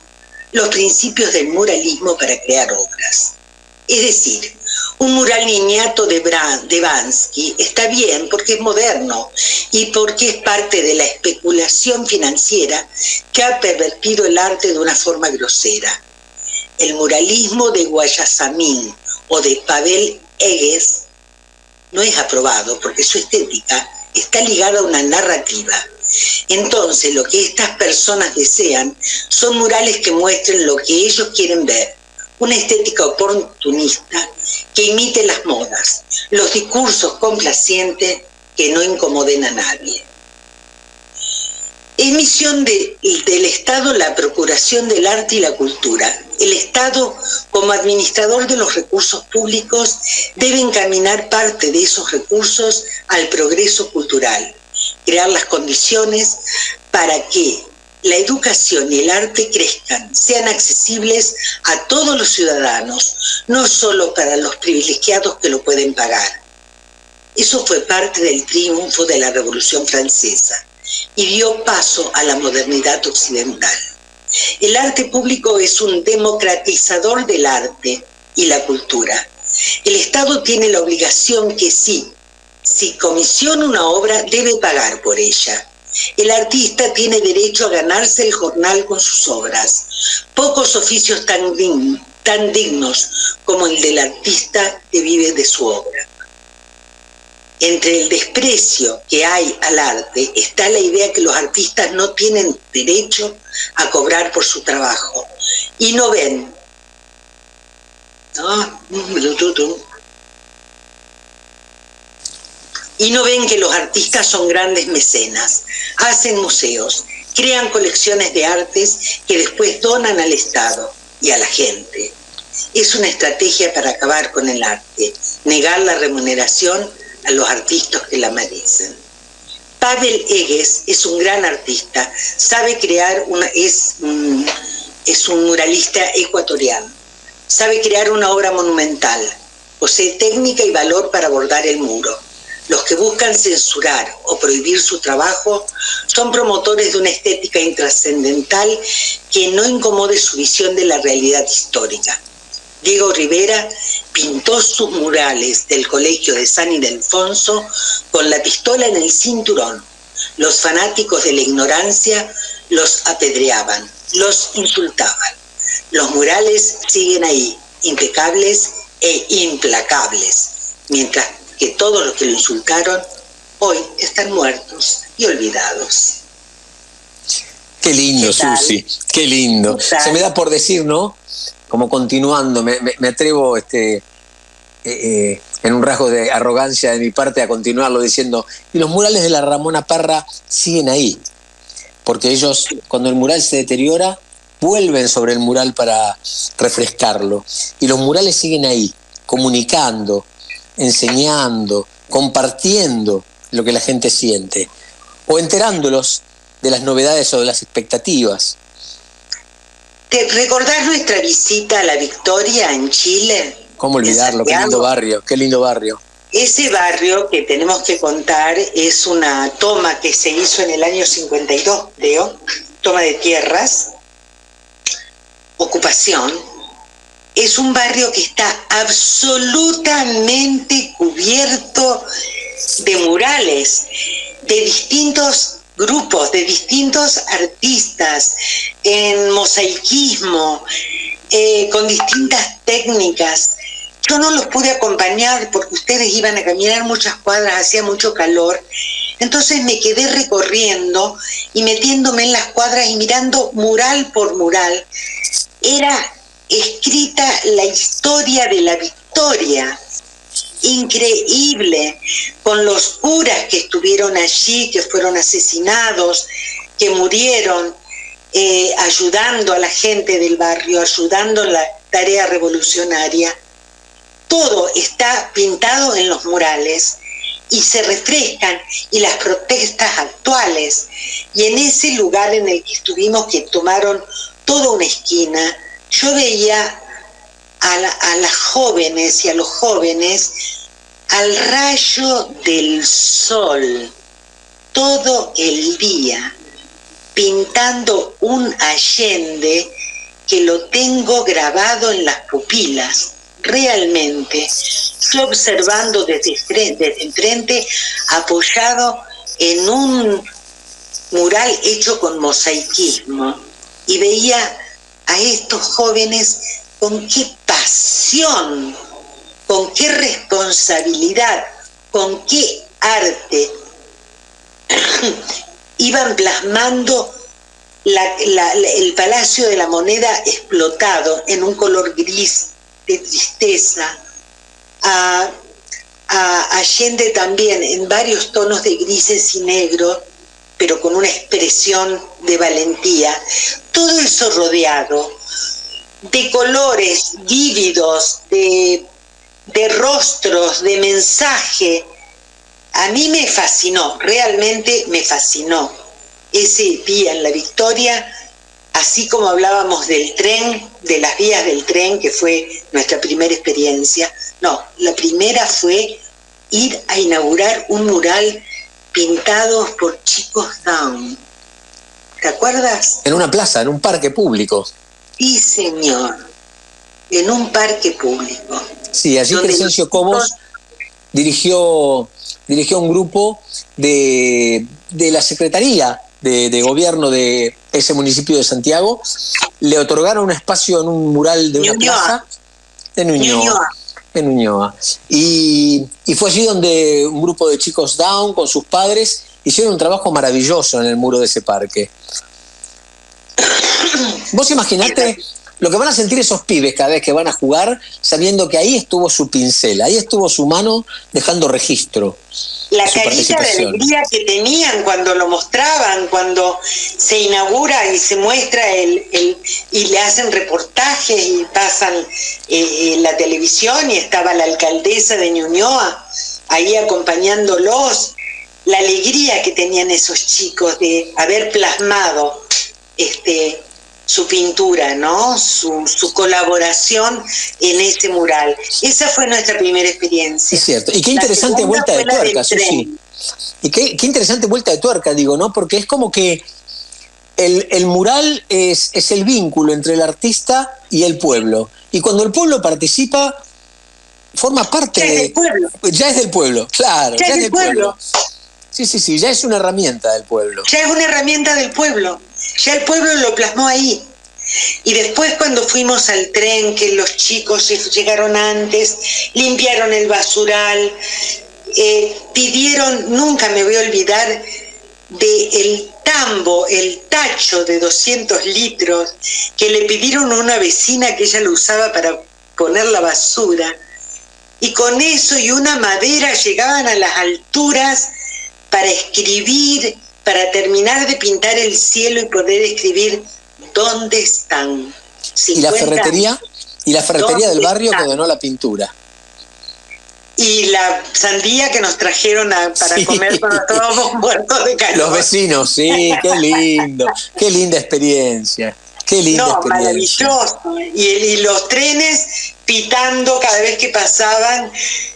los principios del muralismo para crear obras. Es decir, un mural niñato de Bansky está bien porque es moderno y porque es parte de la especulación financiera que ha pervertido el arte de una forma grosera. El muralismo de Guayasamín o de Pavel Egues no es aprobado porque su estética está ligada a una narrativa. Entonces, lo que estas personas desean son murales que muestren lo que ellos quieren ver, una estética oportunista que imite las modas, los discursos complacientes que no incomoden a nadie. Es misión del Estado la procuración del arte y la cultura. El Estado, como administrador de los recursos públicos, debe encaminar parte de esos recursos al progreso cultural, crear las condiciones para que la educación y el arte crezcan, sean accesibles a todos los ciudadanos, no solo para los privilegiados que lo pueden pagar. Eso fue parte del triunfo de la Revolución Francesa y dio paso a la modernidad occidental. El arte público es un democratizador del arte y la cultura. El Estado tiene la obligación que si comisiona una obra, debe pagar por ella. El artista tiene derecho a ganarse el jornal con sus obras. Pocos oficios tan dignos como el del artista que vive de su obra. Entre el desprecio que hay al arte está la idea que los artistas no tienen derecho a cobrar por su trabajo y no ven que los artistas son grandes mecenas, hacen museos, crean colecciones de artes que después donan al Estado y a la gente. Es una estrategia para acabar con el arte, negar la remuneración a los artistas que la merecen. Pavel Egues es un gran artista, sabe crear es un muralista ecuatoriano, sabe crear una obra monumental, posee técnica y valor para bordar el muro. Los que buscan censurar o prohibir su trabajo son promotores de una estética intrascendental que no incomode su visión de la realidad histórica. Diego Rivera pintó sus murales del Colegio de San Ildefonso con la pistola en el cinturón. Los fanáticos de la ignorancia los apedreaban, los insultaban. Los murales siguen ahí, impecables e implacables, mientras que todos los que lo insultaron hoy están muertos y olvidados.
Qué lindo, Susi, qué lindo. Se me da por decir, ¿no? Como continuando, me atrevo en un rasgo de arrogancia de mi parte a continuarlo diciendo, y los murales de la Ramona Parra siguen ahí, porque ellos, cuando el mural se deteriora, vuelven sobre el mural para refrescarlo, y los murales siguen ahí, comunicando, enseñando, compartiendo lo que la gente siente, o enterándolos de las novedades o de las expectativas.
¿Te recordás nuestra visita a La Victoria en Chile?
¿Cómo olvidarlo? Qué lindo barrio, qué lindo barrio.
Ese barrio que tenemos que contar es una toma que se hizo en el año 52, creo, toma de tierras, ocupación. Es un barrio que está absolutamente cubierto de murales, de distintos grupos, de distintos artistas, en mosaicismo, con distintas técnicas. Yo no los pude acompañar porque ustedes iban a caminar muchas cuadras, hacía mucho calor. Entonces me quedé recorriendo y metiéndome en las cuadras y mirando mural por mural. Era escrita la historia de la Victoria, increíble, con los curas que estuvieron allí, que fueron asesinados, que murieron, ayudando a la gente del barrio, ayudando en la tarea revolucionaria. Todo está pintado en los murales y se refrescan, y las protestas actuales. Y en ese lugar en el que estuvimos, que tomaron toda una esquina, yo veía a las jóvenes y a los jóvenes al rayo del sol todo el día, pintando un Allende que lo tengo grabado en las pupilas. Realmente, yo observando desde enfrente, apoyado en un mural hecho con mosaicismo, y veía a estos jóvenes con qué pasión, con qué responsabilidad, con qué arte iban plasmando el Palacio de la Moneda explotado en un color gris de tristeza, a Allende también en varios tonos de grises y negros, pero con una expresión de valentía. Todo eso rodeado de colores vívidos, de rostros, de mensaje. A mí me fascinó, realmente me fascinó ese día en la Victoria, así como hablábamos del tren, de las vías del tren, que fue nuestra primera experiencia. No, la primera fue ir a inaugurar un mural pintado por chicos Down. ¿Te acuerdas?
En una plaza, en un parque público.
Sí, señor, en un parque público.
Sí, allí Crescencio Cobos dirigió un grupo de la Secretaría de Gobierno de ese municipio de Santiago. Le otorgaron un espacio en un mural de una plaza en Ñuñoa. Y fue allí donde un grupo de chicos Down con sus padres hicieron un trabajo maravilloso en el muro de ese parque. Vos imaginate lo que van a sentir esos pibes cada vez que van a jugar, sabiendo que ahí estuvo su pincel, ahí estuvo su mano dejando registro.
La carita de alegría que tenían cuando lo mostraban, cuando se inaugura y se muestra y le hacen reportajes y pasan la televisión, y estaba la alcaldesa de Ñuñoa ahí acompañándolos. La alegría que tenían esos chicos de haber plasmado su pintura, ¿no? Su colaboración en ese mural. Esa fue nuestra primera experiencia.
Es cierto. Y qué interesante vuelta de tuerca, Susi. Y qué interesante vuelta de tuerca, digo, ¿no? Porque es como que el mural es el vínculo entre el artista y el pueblo. Y cuando el pueblo participa, forma parte del pueblo. Ya es del pueblo, claro. Ya es del pueblo. Sí, ya es una herramienta del pueblo.
Ya es una herramienta del pueblo. Ya el pueblo lo plasmó ahí. Y después, cuando fuimos al tren, que los chicos llegaron antes, limpiaron el basural, pidieron, nunca me voy a olvidar, del tambo, el tacho de 200 litros, que le pidieron a una vecina que ella lo usaba para poner la basura. Y con eso y una madera llegaban a las alturas para escribir, para terminar de pintar el cielo y poder escribir ¿dónde están?
¿Y la ferretería? ¿Y la ferretería del barrio que donó la pintura?
Y la sandía que nos trajeron para comer cuando estábamos muertos de calor.
Los vecinos, sí, qué lindo, qué linda experiencia. Qué linda experiencia.
Maravilloso. Y los trenes pitando cada vez que pasaban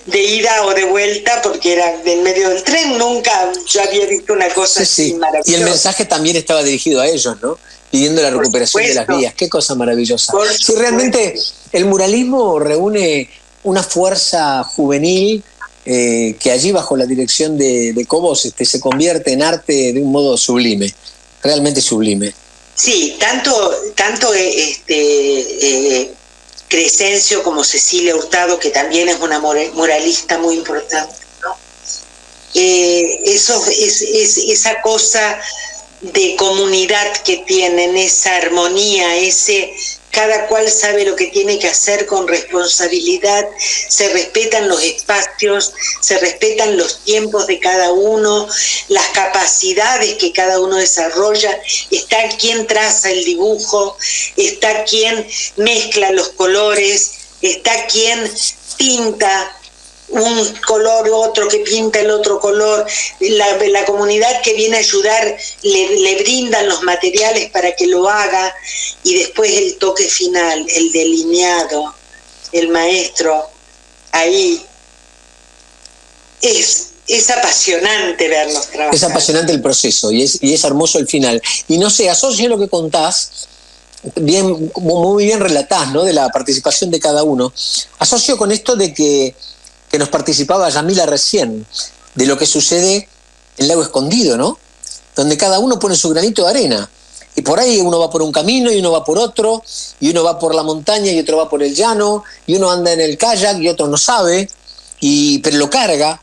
de ida o de vuelta, porque era en medio del tren. Nunca yo había visto una cosa así maravillosa.
Y el mensaje también estaba dirigido a ellos, ¿no? Pidiendo la recuperación de las vías. Qué cosa maravillosa. Sí, realmente el muralismo reúne una fuerza juvenil que allí bajo la dirección de Cobos se convierte en arte de un modo sublime, realmente sublime.
Sí, tanto Crescencio como Cecilia Hurtado, que también es una muralista muy importante, ¿no? esa cosa de comunidad que tienen, esa armonía, cada cual sabe lo que tiene que hacer con responsabilidad, se respetan los espacios, se respetan los tiempos de cada uno, las capacidades que cada uno desarrolla, está quien traza el dibujo, está quien mezcla los colores, está quien pinta un color, otro que pinta el otro color, la comunidad que viene a ayudar le brindan los materiales para que lo haga, y después el toque final, el delineado, el maestro, ahí es apasionante verlos trabajar.
Es apasionante el proceso y es hermoso el final. Y no sé, asocio lo que contás, muy bien relatás, ¿no?, de la participación de cada uno. Asocio con esto de que nos participaba Yamila recién, de lo que sucede en Lago Escondido, ¿no? Donde cada uno pone su granito de arena. Y por ahí uno va por un camino y uno va por otro, y uno va por la montaña y otro va por el llano, y uno anda en el kayak y otro no sabe, pero lo carga,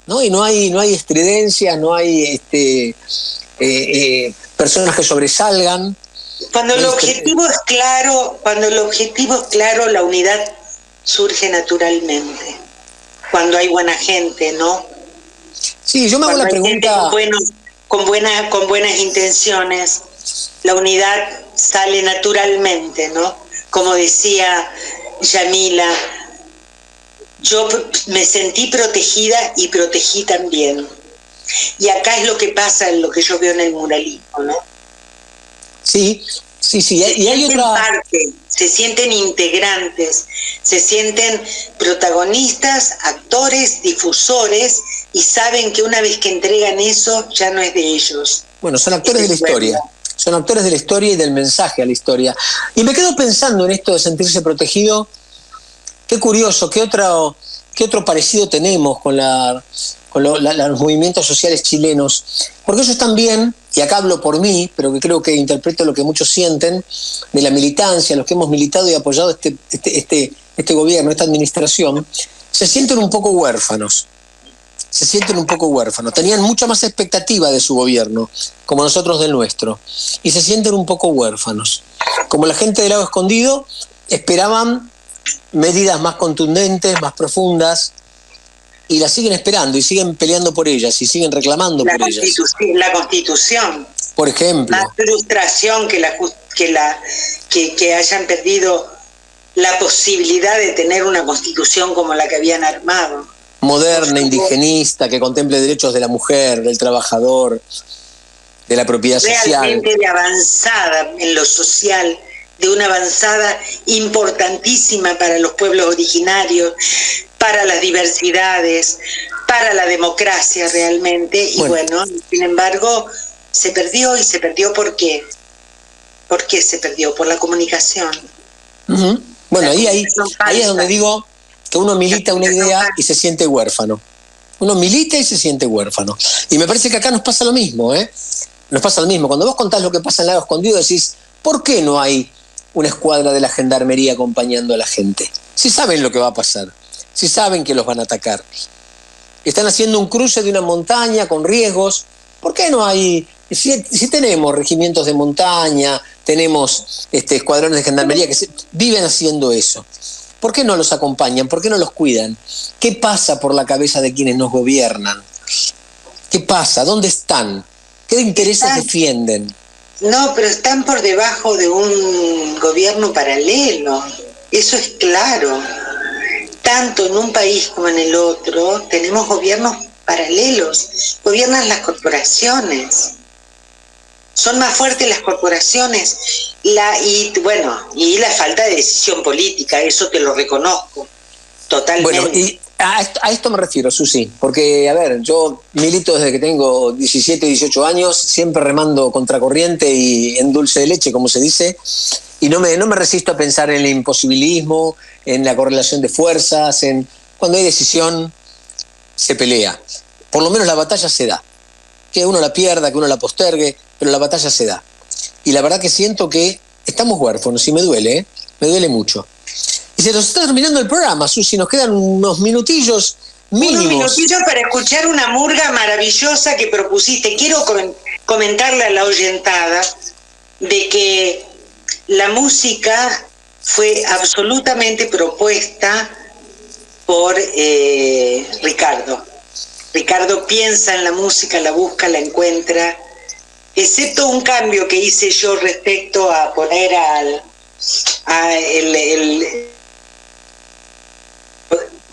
¿no? Y no hay estridencias, no hay personas que sobresalgan.
Cuando el objetivo es claro, la unidad surge naturalmente. Cuando hay buena gente, ¿no?
Sí, yo me hago la pregunta.
Con buenas intenciones, la unidad sale naturalmente, ¿no? Como decía Yamila, yo me sentí protegida y protegí también. Y acá es lo que pasa, en lo que yo veo en el muralismo, ¿no?
Sí. Y hay otra
parte, se sienten integrantes, se sienten protagonistas, actores, difusores, y saben que una vez que entregan eso, ya no es de ellos.
Bueno, son actores de la historia. Son actores de la historia y del mensaje a la historia. Y me quedo pensando en esto de sentirse protegido. Qué curioso, qué otro parecido tenemos con los movimientos sociales chilenos. Porque ellos también, y acá hablo por mí, pero que creo que interpreto lo que muchos sienten, de la militancia, los que hemos militado y apoyado este gobierno, esta administración, se sienten un poco huérfanos. Tenían mucha más expectativa de su gobierno, como nosotros del nuestro, y se sienten un poco huérfanos. Como la gente del Lago Escondido, esperaban medidas más contundentes, más profundas, y las siguen esperando, y siguen peleando por ellas, y siguen reclamando por ellas.
La Constitución.
Por ejemplo.
Más frustración que hayan perdido la posibilidad de tener una Constitución como la que habían armado.
Moderna, indigenista, que contemple derechos de la mujer, del trabajador, de la propiedad social.
Realmente de avanzada en lo social, de una avanzada importantísima para los pueblos originarios, para las diversidades, para la democracia realmente. Y bueno, sin embargo, se perdió. ¿Y se perdió por qué? ¿Por qué se perdió? Por la comunicación.
Uh-huh. Bueno, ahí es donde digo que uno milita una idea y se siente huérfano. Uno milita y se siente huérfano. Y me parece que acá nos pasa lo mismo, ¿eh? Nos pasa lo mismo. Cuando vos contás lo que pasa en Lago Escondido, decís, ¿por qué no hay una escuadra de la gendarmería acompañando a la gente? Si saben lo que va a pasar, si saben que los van a atacar. Están haciendo un cruce de una montaña con riesgos. ¿Por qué no hay? Si tenemos regimientos de montaña, tenemos escuadrones de gendarmería que viven haciendo eso. ¿Por qué no los acompañan? ¿Por qué no los cuidan? ¿Qué pasa por la cabeza de quienes nos gobiernan? ¿Qué pasa? ¿Dónde están? ¿Qué intereses defienden?
No, pero están por debajo de un gobierno paralelo. Eso es claro. Tanto en un país como en el otro tenemos gobiernos paralelos. Gobiernan las corporaciones. Son más fuertes las corporaciones. Y la falta de decisión política, eso te lo reconozco totalmente.
Bueno, y a esto me refiero, Susi, porque, a ver, yo milito desde que tengo 17, 18 años, siempre remando contracorriente y en dulce de leche, como se dice, y no me resisto a pensar en el imposibilismo, en la correlación de fuerzas, cuando hay decisión, se pelea. Por lo menos la batalla se da. Que uno la pierda, que uno la postergue, pero la batalla se da. Y la verdad que siento que estamos huérfanos y me duele, me duele mucho. Y se nos está terminando el programa, Susi, nos quedan unos minutillos mínimos.
Unos minutillos para escuchar una murga maravillosa que propusiste. Quiero comentarle a la oyentada de que la música fue absolutamente propuesta por Ricardo. Ricardo piensa en la música, la busca, la encuentra, excepto un cambio que hice yo respecto a poner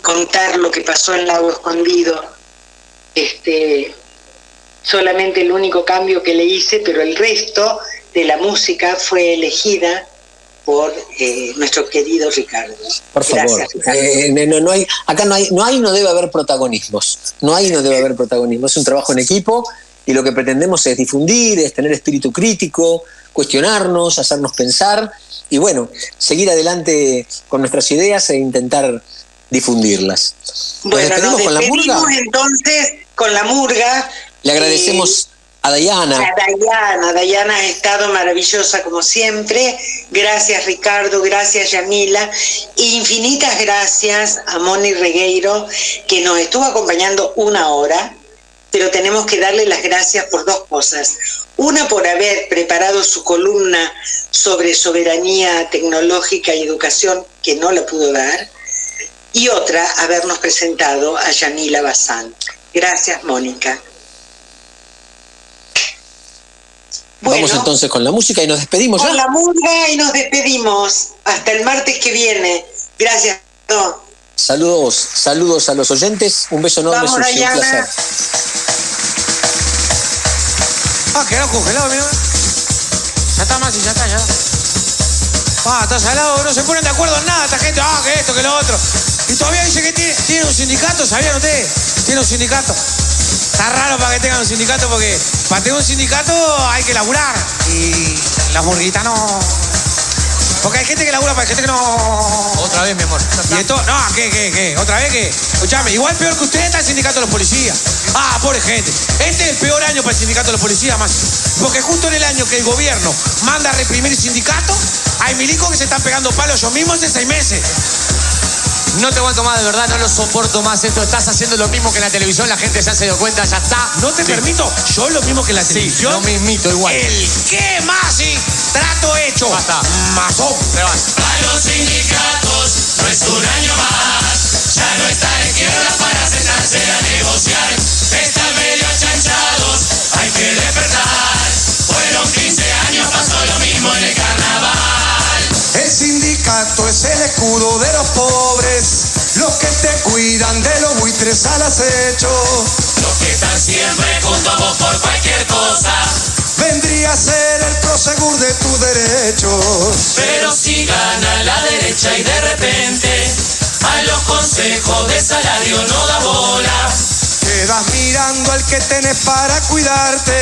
contar lo que pasó en Lago Escondido. Solamente el único cambio que le hice, pero el resto de la música fue elegida por nuestro querido Ricardo.
Por favor, acá no debe haber protagonismos. No debe haber protagonismos. Es un trabajo en equipo y lo que pretendemos es difundir, es tener espíritu crítico, cuestionarnos, hacernos pensar y bueno, seguir adelante con nuestras ideas e intentar difundirlas.
Bueno, nos despedimos entonces con la murga.
Le agradecemos a Dayana.
Dayana ha estado maravillosa como siempre. Gracias Ricardo, gracias Yamila. Infinitas gracias a Moni Regueiro, que nos estuvo acompañando 1 hora, pero tenemos que darle las gracias por 2 cosas. Una, por haber preparado su columna sobre soberanía tecnológica y educación, que no la pudo dar. Y otra, habernos presentado a Yamila Bazán. Gracias, Mónica.
Vamos entonces con la música y nos despedimos ya.
Con la música y nos despedimos. Hasta el martes que viene. Gracias.
Saludos a los oyentes. Un beso enorme,
Susi, un placer.
Quedó congelado, mira. Ya está, Masi, ya está. Está salado, no se ponen de acuerdo en nada esta gente. Que esto, que lo otro. Y todavía dice que tiene un sindicato, ¿sabían ustedes? Tiene un sindicato. Está raro para que tengan un sindicato porque para tener un sindicato hay que laburar. Y las murguitas no. Porque hay gente que labura, para gente que no. Otra vez, mi amor. ¿Y esto? No, ¿qué? ¿Otra vez qué? Escuchame, igual peor que ustedes está el sindicato de los policías. Pobre gente. Este es el peor año para el sindicato de los policías, más. Porque justo en el año que el gobierno manda a reprimir el sindicato, hay milicos que se están pegando palos ellos mismos hace 6 meses.
No te aguanto más, de verdad, no lo soporto más esto. Estás haciendo lo mismo que en la televisión, la gente ya se dio cuenta, ya está.
No te permito, yo lo mismo que en la televisión.
Lo mismito, igual.
¿El qué más? Sí, trato hecho.
Basta.
Masón.
Para los sindicatos no es un año más. Ya no está la izquierda para sentarse a negociar. Están medio achanchados, hay que despertar. Fueron 15 años, pasó lo mismo en el carnaval.
El sindicato es el escudo de los pobres, los que te cuidan de los buitres al acecho.
Los que están siempre junto a vos por cualquier cosa.
Vendría a ser el prosegur de tus derechos.
Pero si gana la derecha y de repente a los consejos de salario no da bola.
Quedas mirando al que tenés para cuidarte.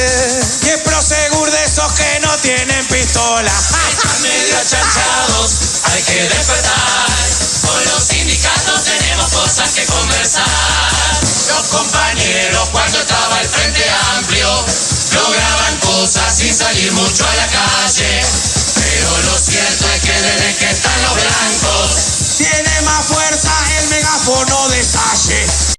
Y es prosegur de esos que no tienen pistola.
Están medio achanchados, hay que despertar. Con los sindicatos tenemos cosas que conversar. Los compañeros cuando estaba el Frente Amplio lograban cosas sin salir mucho a la calle. Pero lo cierto es que desde que están los blancos
tiene más fuerza el megáfono de Salle.